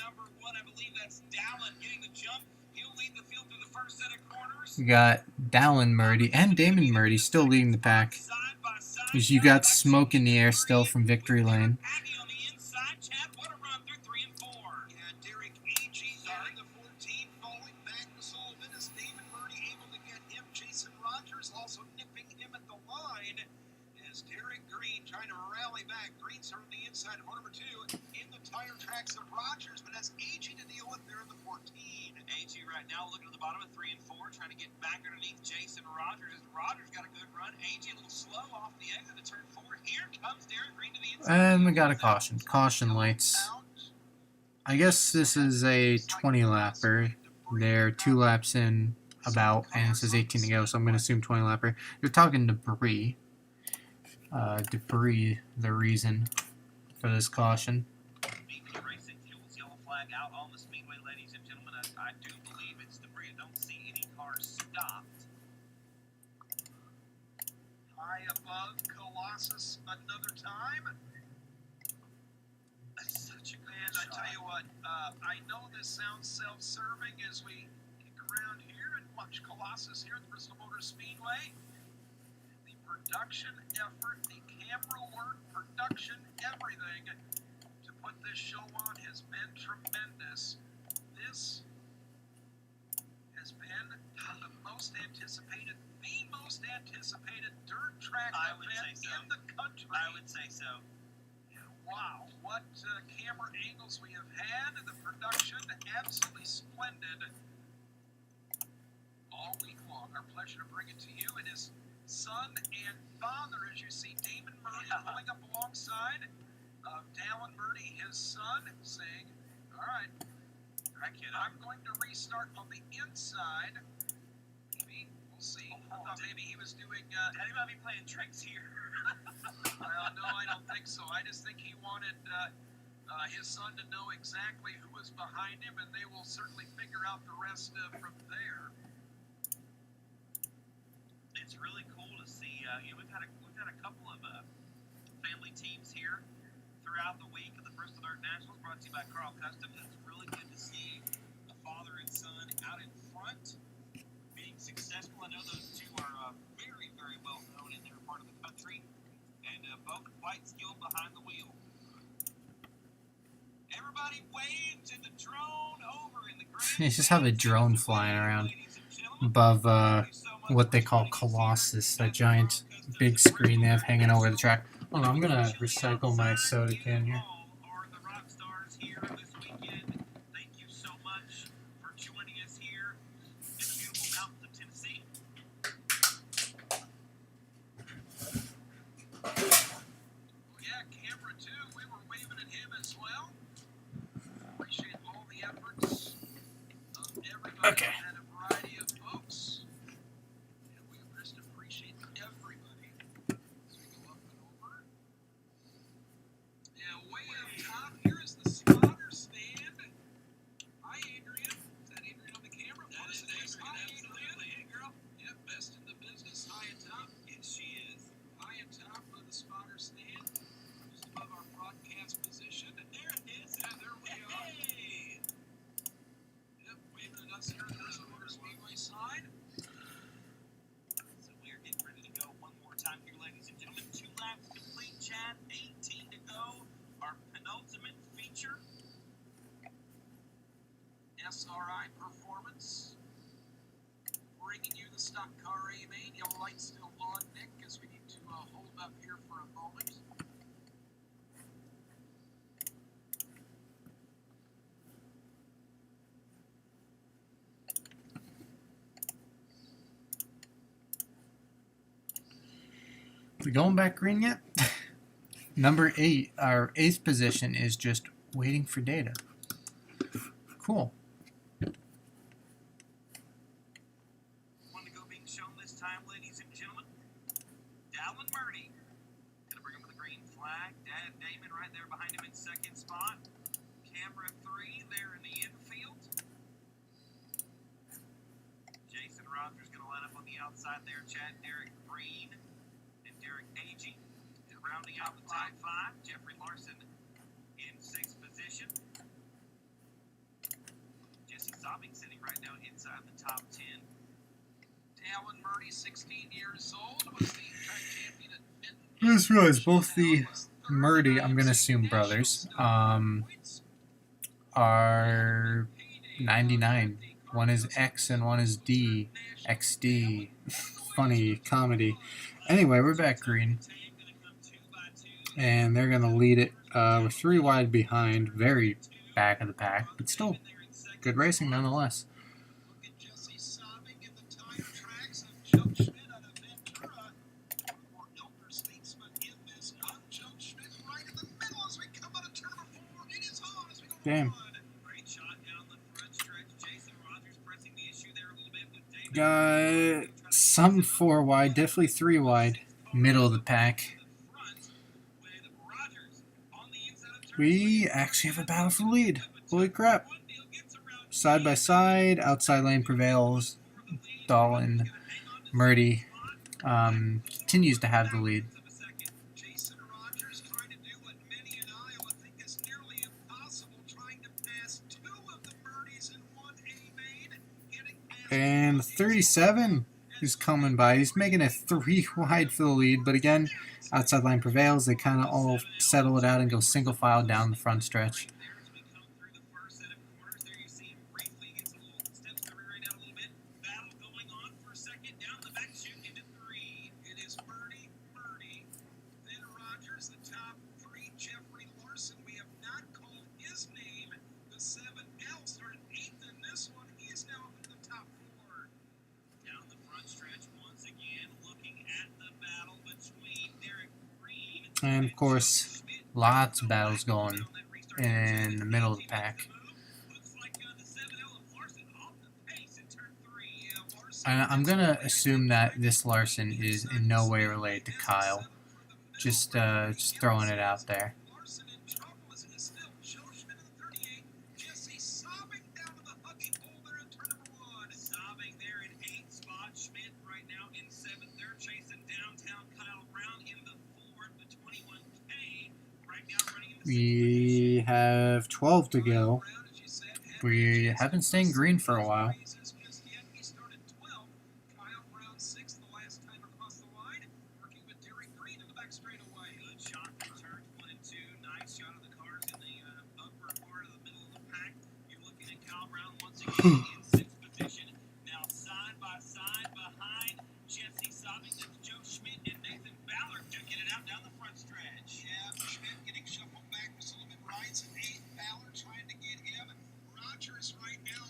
We got Dallin Murdy and Damon Murdy still leading the pack. You got smoke in the air still from Victory Lane. Right now, looking at the bottom of 3 and 4, trying to get back underneath Jason Rogers. Rogers got a good run. AG a little slow off the exit to turn 4. Here comes Derek Green to the inside. And we got a caution. Caution lights. I guess this is a 20 lapper. They're 2 laps in about, and it says 18 to go, so I'm going to assume 20 lapper. You're talking debris. Debris, the reason for this caution. Yellow flag out on the speedway, ladies and gentlemen. I do believe it's debris. I don't see any cars stopped. High above Colossus another time. That's such a good shot. I tell you what, I know this sounds self-serving as we kick around here and watch Colossus here at the Bristol Motor Speedway. The production effort, the camera work, production, everything to put this show on has been tremendous. This has been the most anticipated dirt track event in the country. I would say so. Wow, what camera angles we have had. The production, absolutely splendid. All week long. Our pleasure to bring it to you. It is son and father, as you see, Damon Murray pulling up alongside of Dallin Murdy, his son, saying, all right, I'm going to restart on the inside. Maybe, we'll see. I thought maybe he was doing... Daddy might be playing tricks here. Well, no, I don't think so. I just think he wanted his son to know exactly who was behind him, and they will certainly figure out the rest from there. It's really cool to see. We've had a couple of family teams here throughout the week of the Bristol Dirt Nationals, brought to you by Carl Customs. It's really good to see a father and son out in front being successful. I know those two are very, very well known in their part of the country, and both quite skilled behind the wheel. Everybody waves in the drone over in the grand. They just have a drone flying around above what they call Colossus, that giant big screen they have hanging over the track. Hold on, I'm going to recycle my soda can here. Thank you so much for joining us here in the beautiful mountains of Tennessee. Oh yeah, camera too. We were waving at him as well. Appreciate all the efforts of everybody. Okay. And a variety of folks. And we just appreciate everybody as we go up and over. Yeah, way stock car A-main. Yellow light still on, Nick, as we need to hold up here for a moment. We going back green yet? Number 8, our 8th position is just waiting for data. Cool. One to go being shown this time, ladies and gentlemen. Dallin Murray. Gonna bring him with a green flag. Dad Damon right there behind him in second spot. Camera 3 there in the infield. Jason Rogers gonna line up on the outside there. Chad Derek Green and Derek Agee. And rounding out the top 5, Jeffrey Larson in 6th position. Jesse Sobbing sitting right now inside the top 10. Dallin Murray, 16 years old, was the track champion at Benton. I just realized both the Murdy, I'm going to assume brothers, are 99. One is X and one is D. XD. Funny comedy. Anyway, we're back green. And they're going to lead it with 3 wide behind. Very back of the pack, but still good racing nonetheless. Damn. Got some 4 wide, definitely 3 wide, middle of the pack. We actually have a battle for the lead. Holy crap. Side by side, outside lane prevails. Dolan, Murdy continues to have the lead. And 37 is coming by. He's making it 3 wide for the lead, but again, outside line prevails. They kind of all settle it out and go single file down the front stretch. And of course, lots of battles going in the middle of the pack. I'm going to assume that this Larson is in no way related to Kyle. Just throwing it out there. We have 12 to go. We have been staying green for a while.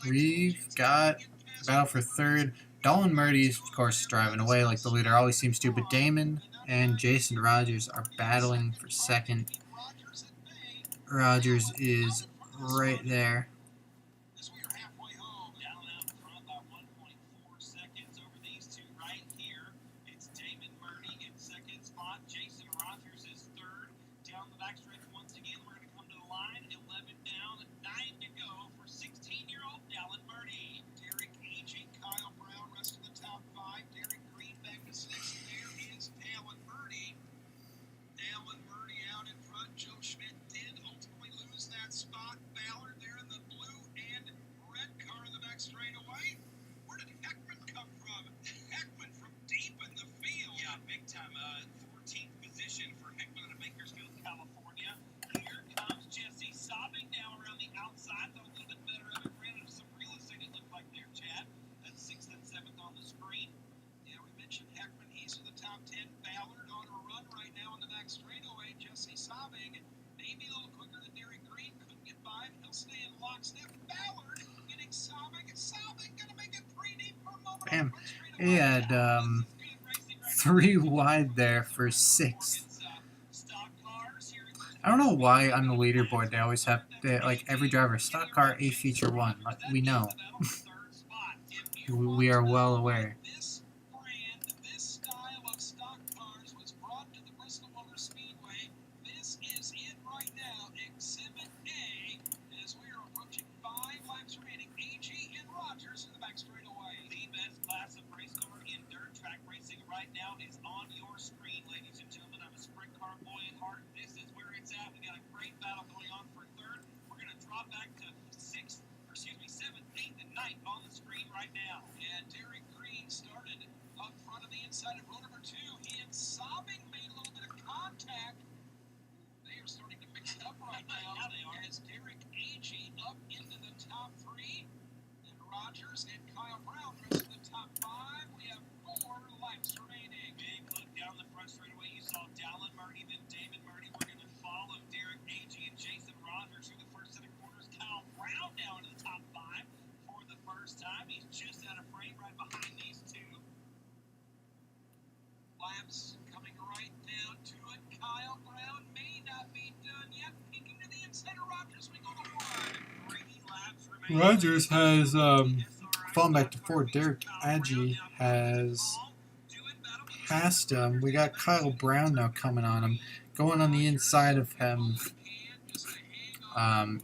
We've got battle for third. Dolan Murdy's, of course, driving away like the leader always seems to, but Damon and Jason Rogers are battling for second. Rogers is right there. Damn, he had 3 wide there for 6th. I don't know why on the leaderboard they always have, like, every driver, stock car, A feature 1. Like, we know. We are well aware. This brand, this style of stock cars was brought to the Bristol Motor Speedway. This is it right now, Exhibit A, as we are approaching 5 laps remaining. AG and Rogers in the back straightaway. The best class of race car in dirt track racing right now is on your screen, ladies and gentlemen. I'm a sprint car boy at heart. This is where it's at. We got a great battle going on for 3rd. We're going to drop back to 7th, 8th, and 9th on the screen right now. And Derek Green started up front of the inside of row number 2. He and Sobbing made a little bit of contact. They are starting to mix it up right now. Yeah, they are. As Derek Agee up into the top 3. And Rogers and Kyle Brown rest of the top 5. We have 4 laps remaining. Big look down the front straightaway. You saw Dallin Murray, then David Murray. We're going to follow Derek Agee and Jason Rogers through the first set of corners. Kyle Brown down into the top 5 for the first time. He's just out of frame right behind these 2. Laps coming right down to it. Kyle Brown may not be done yet. Peeking to the inside of Rogers. We go to 1. 3 laps remaining. Rogers has fallen back to 4. Derek Agee has passed him. We got Kyle Brown now coming on him, going on the inside of him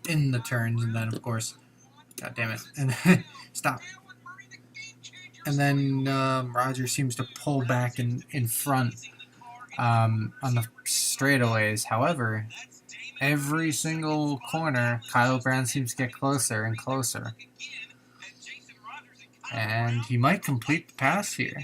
in the turns, and then of course, god damn it, and stop. And then Rogers seems to pull back in front on the straightaways. However, every single corner, Kyle Brown seems to get closer and closer. And he might complete the pass here,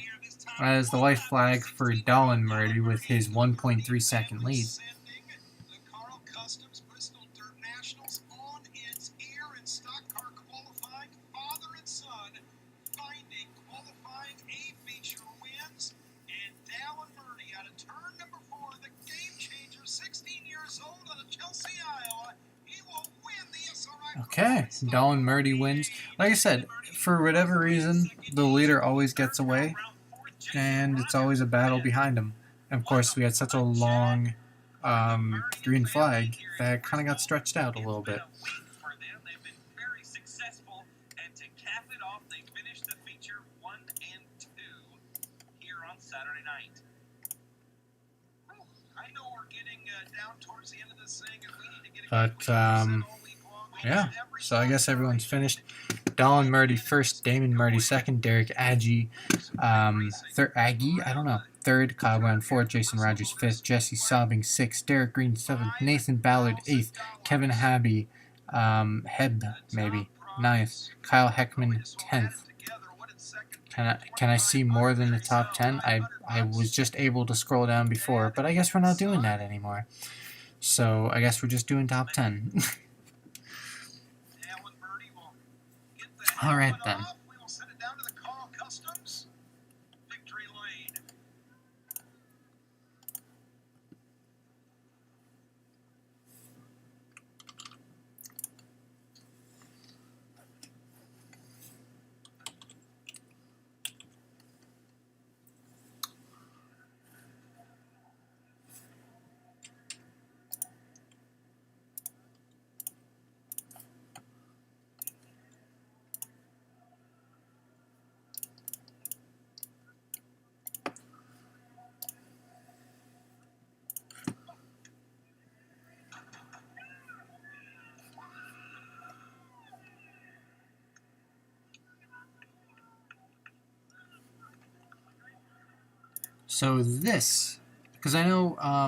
as the white flag for Dallin Murray with his 1.3 second lead. The Carl Customs Bristol Dirt Nationals on its air in stock car qualifying. Father and son finding qualifying A feature wins. And Dallin Murray out of turn number 4, the game changer, 16 years old out of Chelsea, Iowa. He will win the SRI. Okay, Dallin Murray wins. Like I said, for whatever reason, the leader always gets away, and it's always a battle behind him. And of course, we had such a long green flag that kind of got stretched out a little bit. They've been very successful, and to cap it off, they finished the feature 1 and 2 here on Saturday night. I know we're getting down towards the end of this thing, and we need to get yeah, so I guess everyone's finished. Dallin Murray first, Damon Murray second, Derek Agee third, Kyle Brown fourth, Jason Rogers fifth, Jesse Sobbing sixth, Derek Green seventh, Nathan Ballard eighth, Kevin Habby, maybe, ninth, Kyle Heckman 10th. Can I see more than the top 10? I was just able to scroll down before, but I guess we're not doing that anymore. So I guess we're just doing top 10. All right then. We will send it down to the Carl Customs victory lane. So this, because I know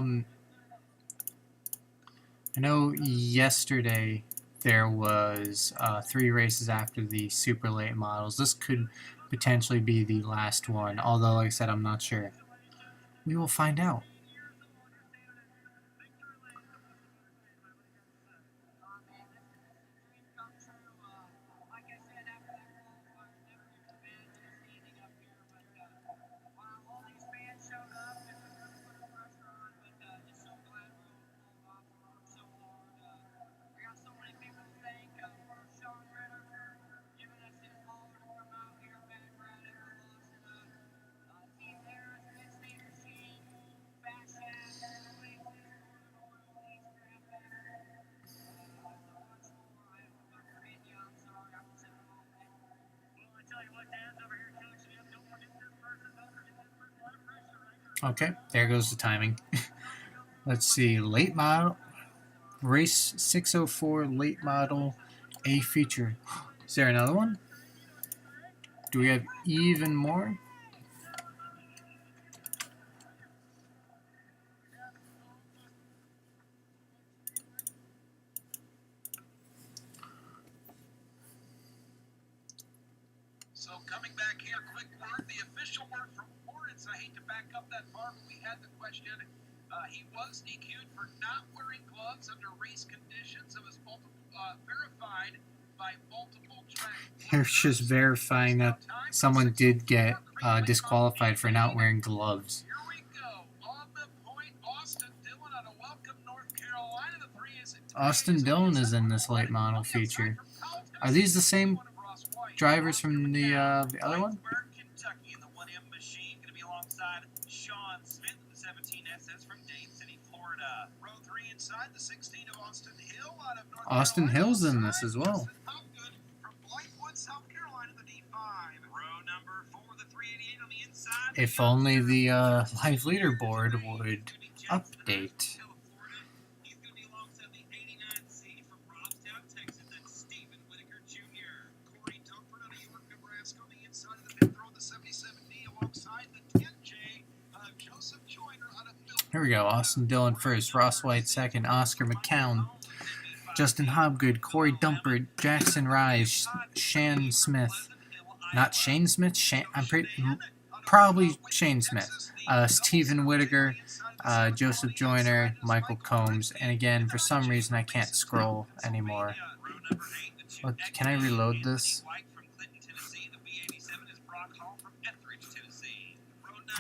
yesterday there was 3 races after the super late models. This could potentially be the last one, although like I said, I'm not sure. We will find out. Okay, there goes the timing. Let's see, late model, race 604 late model, A feature. Is there another one? Do we have even more? So coming back here, quick word, the official word from Hornets. I hate to back up that far, but we had the question. He was DQ'd for not wearing gloves under race conditions. It was verified by multiple track. They're just verifying that someone did get disqualified for not wearing gloves. Here we go. On the point, Austin Dillon out of Welcome, North Carolina. The three is Austin Dillon is in this late model feature. Are these the same drivers from the other one? Kentucky in the 1M machine, going to be alongside Sean Smith, the 17SS from Dade City, Florida. Row 3 inside the 16 of Austin Hill out of North Austin Carolina. Hill's in this as well. From Blythewood, South Carolina, the D5. Row number 4, the 388 on the inside. If only the live leaderboard would update. He's going to be alongside the 89C from Robstown, Texas. That's Stephen Whitaker Jr. Corey Dunford out of York, Nebraska on the inside of the fifth row, the 77D alongside the 10J. Joseph Joyner out of Philly. Here we go. Austin Dillon first, Ross White second, Oscar McCown, Justin Hobgood, Corey Dumpert, Jackson Rise, Shan Smith. Not Shane Smith. Probably Shane Smith. Stephen Whitaker, Joseph Joyner, Michael Combs, and again, for some reason, I can't scroll anymore. Can I reload this?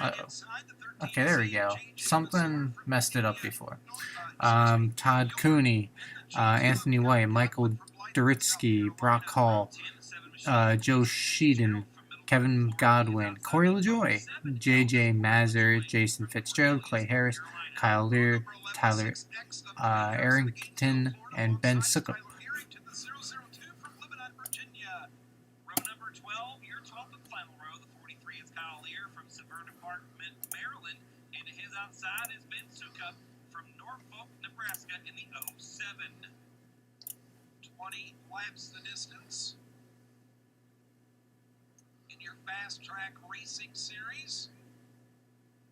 Uh-oh. Okay, there we go. Something messed it up before. Todd Cooney, Anthony White, Michael Duritsky, Brock Hall, Joe Sheeden, Kevin Godwin, Corey LaJoy, J.J. Mazur, Jason Fitzgerald, Clay Harris, Kyle Lear, Tyler Arrington, and Ben Suckup. Outside is Ben Suckup from Norfolk, Nebraska in the 07. 20 laps the distance in your fast track racing series.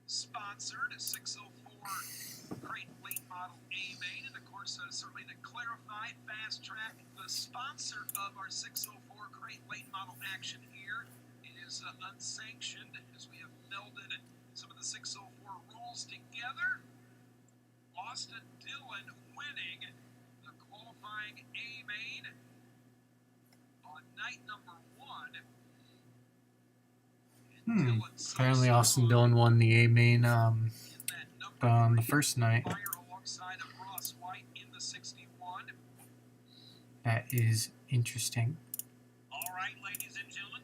Sponsored 604 Crate Late Model A main, and of course, certainly to clarify, fast track, the sponsor of our 604 Crate Late Model action here is unsanctioned, as we have melded some of the 604 rules together. Austin Dillon winning the qualifying A main on night number 1. Apparently Austin Dillon won the A main on the first night. Alongside of Ross White in the 61. That is interesting. All right, ladies and gentlemen,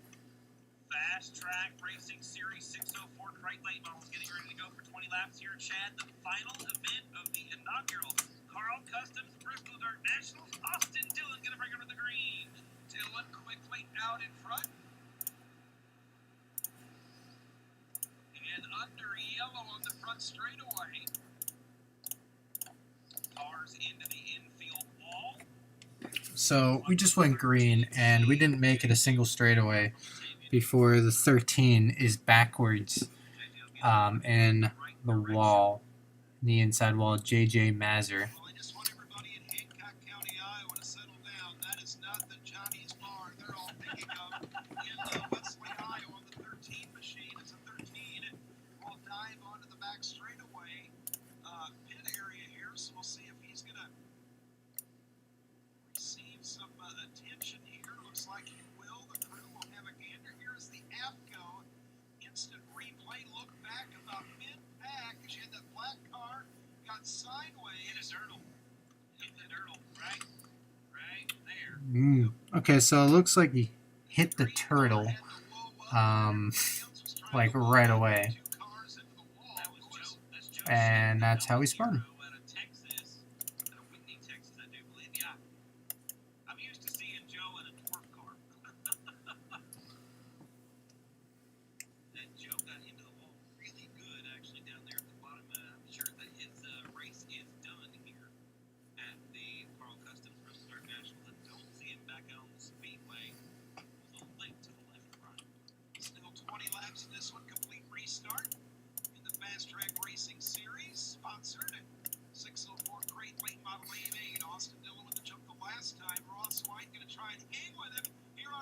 Fast Track Racing Series 604 Crate Late Models getting ready to go for 20 laps here, Chad. The final event of the inaugural Carl Customs Bristol Dirt Nationals. Austin Dillon going to bring under the green. Dillon quickly out in front. And under yellow on the front straightaway. Cars into the infield wall. So we just went green, and we didn't make it a single straightaway before the 13 is backwards in the wall, the inside wall. J.J. Mazur. Well, I just want everybody in Hancock County, Iowa to settle down. That is not the Johnny's Bar they're all thinking of in Wesley, Iowa. The 13 machine. It's a 13. We'll dive onto the back straightaway pit area here, so we'll see if he's going to receive some attention here. Looks like he will. The crew will have a gander. Here's the AFCO instant replay look back about mid-pack as you had that black car got sideways. Hit his hurdle. Hit the hurdle. Right there. Okay, so it looks like he hit the turtle, like right away, and that's how he spun. I'm used to seeing Joe in a dwarf car. And Joe got into the wall really good, actually, down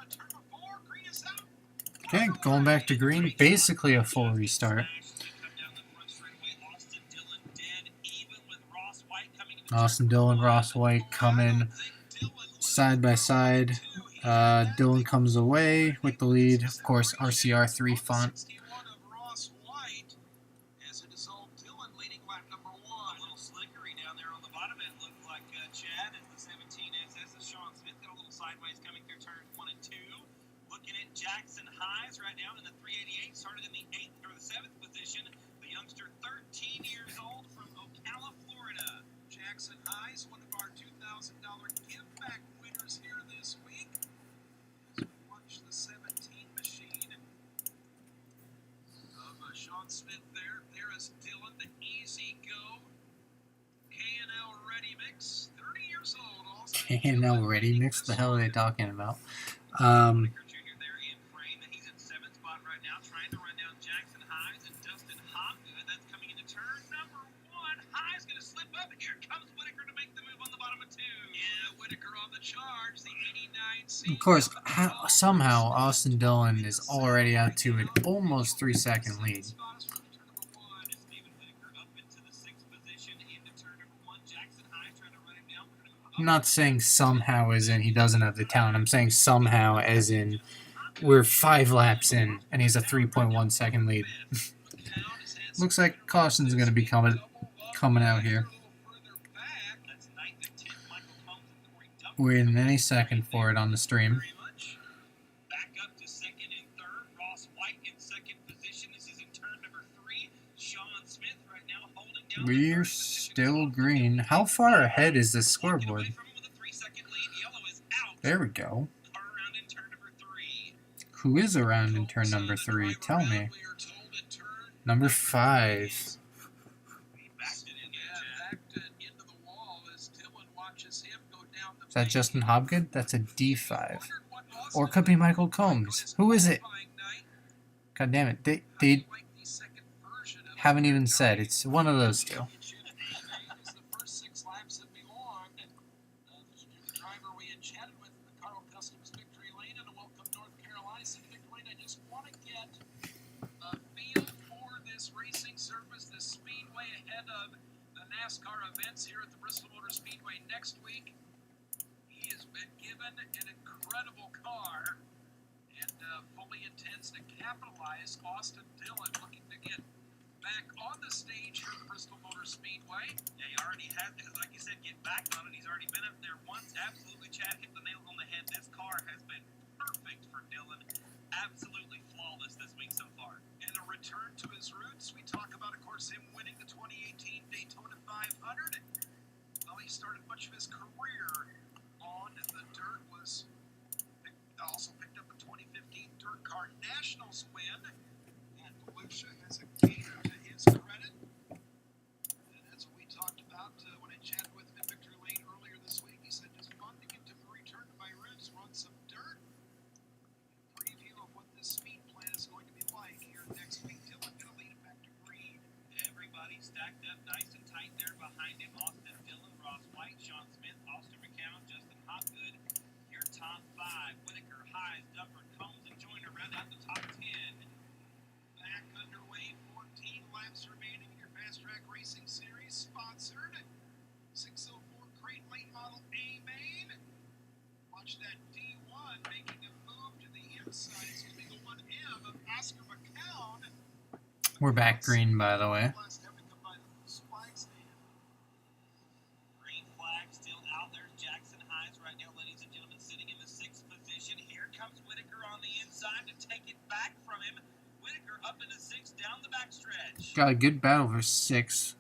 turn number 4, green is out. Okay, going back to green, basically a full restart. Austin Dillon, Ross White coming side by side. Dillon comes away with the lead. Of course, RCR3 font. Jackson Highs right now in the 388, started in the 8th or the 7th position. The youngster, 13 years old from Ocala, Florida. Jackson Highs, one of our $2,000 give back winners here this week. As we watch the 17 machine of Sean Smith there. There is Dillon, the easy go. K&L Ready Mix, 30 years old. K&L Ready Mix? The hell are they talking about? Of course, somehow Austin Dillon is already out to an almost 3-second lead. I'm not saying somehow as in he doesn't have the talent. I'm saying somehow as in we're 5 laps in and he's a 3.1 second lead. Looks like caution's going to be coming out here. We're in any second for it on the stream. Back up to second and third. Ross White in second position. This is in turn number 3. Sean Smith right now holding down. We're still green. How far ahead is this scoreboard? There we go. Who is around in turn number 3? Tell me. Number 5. Is that Justin Hobgood? That's a D5. Or it could be Michael Combs. Who is it? God damn it. They haven't even said. It's one of those two. NASCAR events here at the Bristol Motor Speedway next week. He has been given an incredible car and fully intends to capitalize. Austin Dillon looking to get back on the stage here at the Bristol Motor Speedway. Yeah, he already has, like you said, get back on it. He's already been up there once. Absolutely, Chad hit the nail on the head. This car has been perfect for Dillon. Absolutely flawless this week so far. And a return to his roots. We talk about, of course, him winning the 2018 Daytona 500. Well, he started much of his career on the dirt. Also picked up a 2015 Dirt Car Nationals win. And Volusia has a gator to his credit. And that's what we talked about when I chatted with him in Victory Lane earlier this week. He said, just fun to get to return to my roots, run some dirt. Preview of what this speed plan is going to be like here next week. Dillon going to lead it back to green. Everybody stacked up nice and tight there behind him. Austin Dillon, Ross White, Sean Smith, Austin McCown, Justin Hopgood. Your top 5. Whitaker, Highs, Dumper, Combs, and Joyner round out the top 10. Back underway. 14 laps remaining in your Fast Track Racing Series. Sponsored 604 Crate Late Model A main. Watch that D1 making a move to the inside. It's going to be the 1M of Oscar McCown. We're back green, by the way. Green flag still out there. Jackson Highs right now, ladies and gentlemen, sitting in the 6th position. Here comes Whitaker on the inside to take it back from him. Whitaker up into 6th down the backstretch. Got a good battle for 6.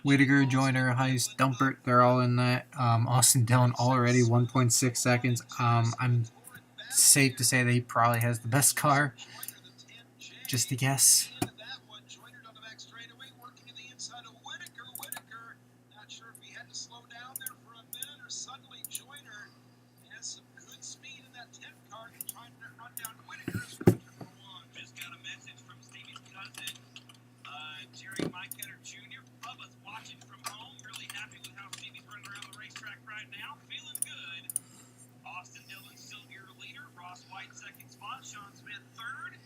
Whitaker, Joyner, Heist, Dumpert, they're all in that. Austin Dillon already 1.6 seconds. I'm safe to say that he probably has the best car. Just a guess. Austin Dillon still your leader. Ross White second spot. Sean Smith third.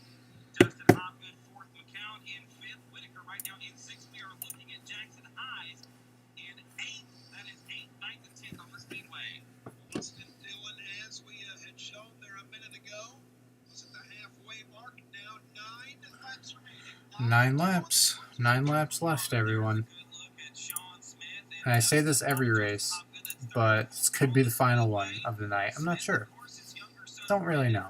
Justin Hopgood fourth. McCown in fifth. Whitaker right now in sixth. We are looking at Jackson Highs in eighth. That is eighth, ninth, and 10th on the speedway. Austin Dillon, as we had shown there a minute ago, was at the halfway mark. Now 9 laps remaining. 9 laps. 9 laps left, everyone. And I say this every race, but this could be the final one of the night. I'm not sure. Don't really know.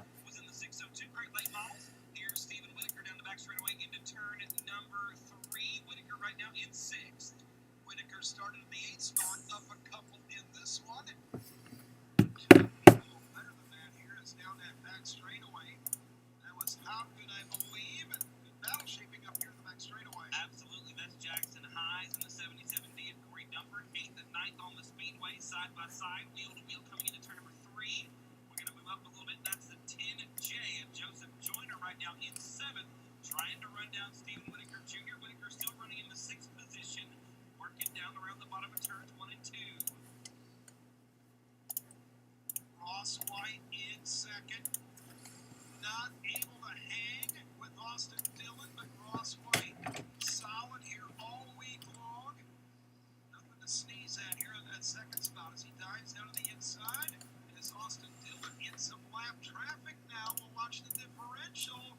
Side by side, wheel to wheel, coming into turn number 3. We're going to move up a little bit. That's the 10J of Joseph Joyner right now in 7th, trying to run down Stephen Whitaker Jr. Whitaker still running in the 6th position, working down around the bottom of turns 1 and 2. Ross White in 2nd, not able to hang with Austin Dillon, but Ross White solid here all week long. Nothing to sneeze at here in that 2nd spot as he dives down to the inside. Is Austin Dillon in some lap traffic now? We'll watch the differential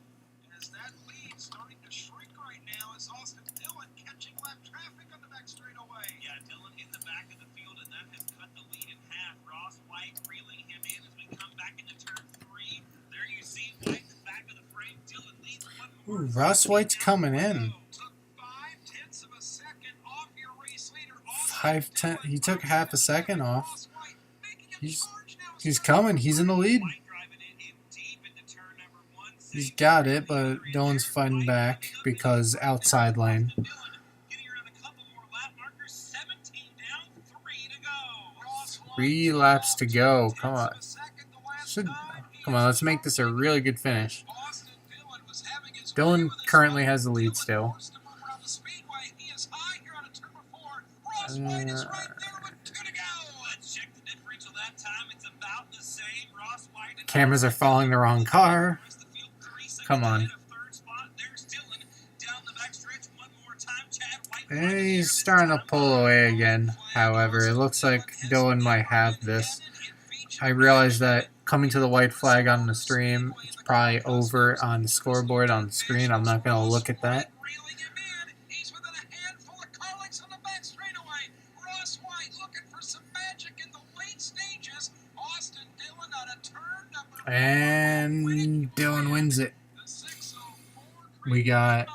as that lead starting to shrink right now as Austin Dillon catching lap traffic on the back straightaway. Yeah, Dillon in the back of the field, and that has cut the lead in half. Ross White reeling him in as we come back into turn 3. There you see White in the back of the frame. Dillon leads one more. Ooh, Ross White's coming in. He took half a second off. He's coming. He's in the lead. He's got it, but Dillon's fighting back because outside lane. 3 laps to go. Come on. Come on, let's make this a really good finish. Dillon currently has the lead still. Cameras are following the wrong car. Come on. And he's starting to pull away again. However, it looks like Dillon might have this. I realize that coming to the white flag on the stream, it's probably over on the scoreboard on the screen. I'm not going to look at that. And Dillon wins it. We got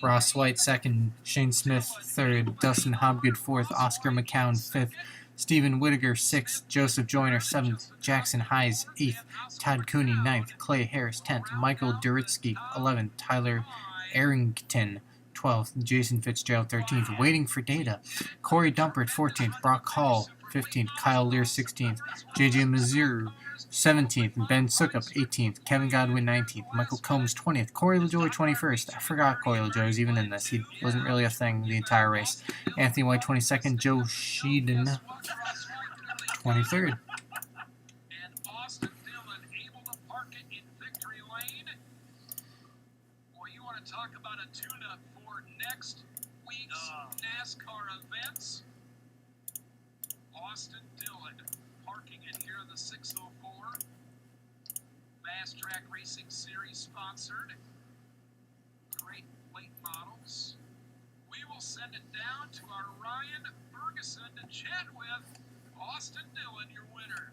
Ross White 2nd, Shane Smith 3rd, Dustin Hopgood 4th, Oscar McCown 5th, Stephen Whitaker 6th, Joseph Joyner 7th, Jackson Highs 8th, Todd Cooney 9th, Clay Harris 10th, Michael Duritsky 11th, Tyler Arrington 12th, Jason Fitzgerald 13th, waiting for data, Corey Dumpert 14th, Brock Hall 15th, Kyle Lear 16th, JJ Mazur 17th, Ben Sukup 18th, Kevin Godwin 19th, Michael Combs 20th, Corey LaJoy 21st. I forgot Corey LaJoy was even in this. He wasn't really a thing the entire race. Anthony White 22nd, Joe Sheeden 23rd. And Austin Dillon able to park it in victory lane. Boy, you want to talk about a tune-up for next week's NASCAR events. Austin Dillon parking it here in the 604. Fast Track Racing Series sponsored. Great late models. We will send it down to our Ryan Ferguson to chat with. Austin Dillon, your winner.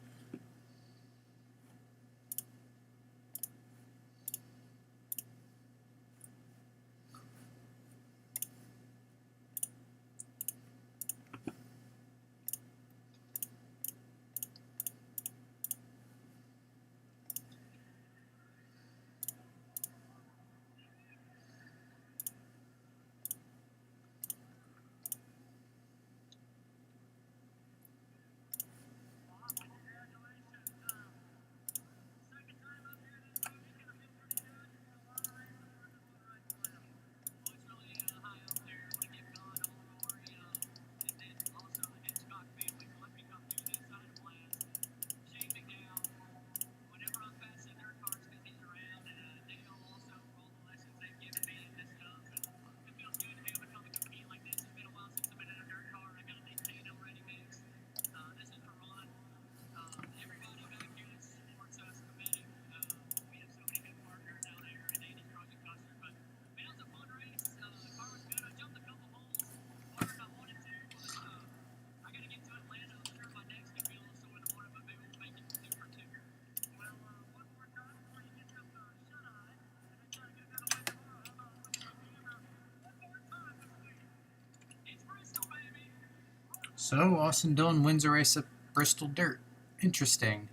So, Austin Dillon wins a race at Bristol Dirt. Interesting.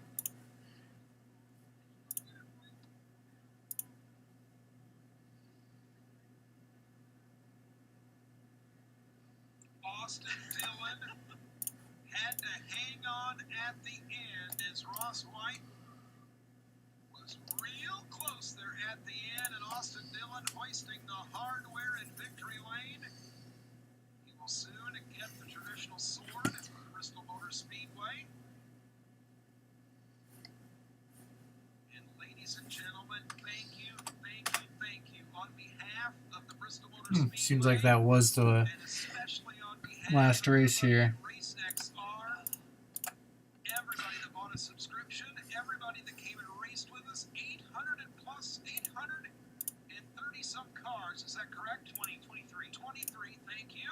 Austin Dillon had to hang on at the end as Ross White was real close there at the end, and Austin Dillon hoisting the hardware in victory lane. He will soon get the traditional sword at the Bristol Motor Speedway. And ladies and gentlemen, thank you on behalf of the Bristol Motor Speedway. Seems like that was the last race here. Race XR, everybody that bought a subscription, everybody that came and raced with us, 830 some cars, is that correct? 23, thank you.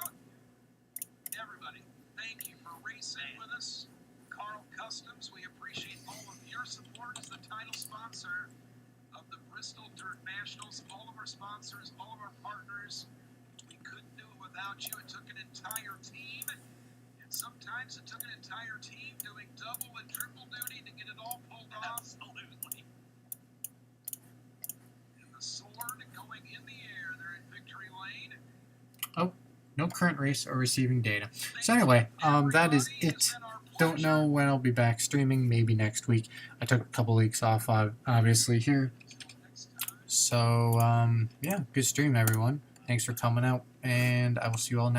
Everybody, thank you for racing with us. Carl Customs, we appreciate all of your support as the title sponsor of the Bristol Dirt Nationals. All of our sponsors, all of our partners. We couldn't do it without you. It took an entire team, and sometimes it took an entire team doing double and triple duty to get it all pulled off. Absolutely. And the sword going in the air there in victory lane. Oh, no current race or receiving data. So anyway, that is it. Don't know when I'll be back streaming. Maybe next week. I took a couple weeks off, obviously, here. So, yeah, good stream, everyone. Thanks for coming out, and I will see you all next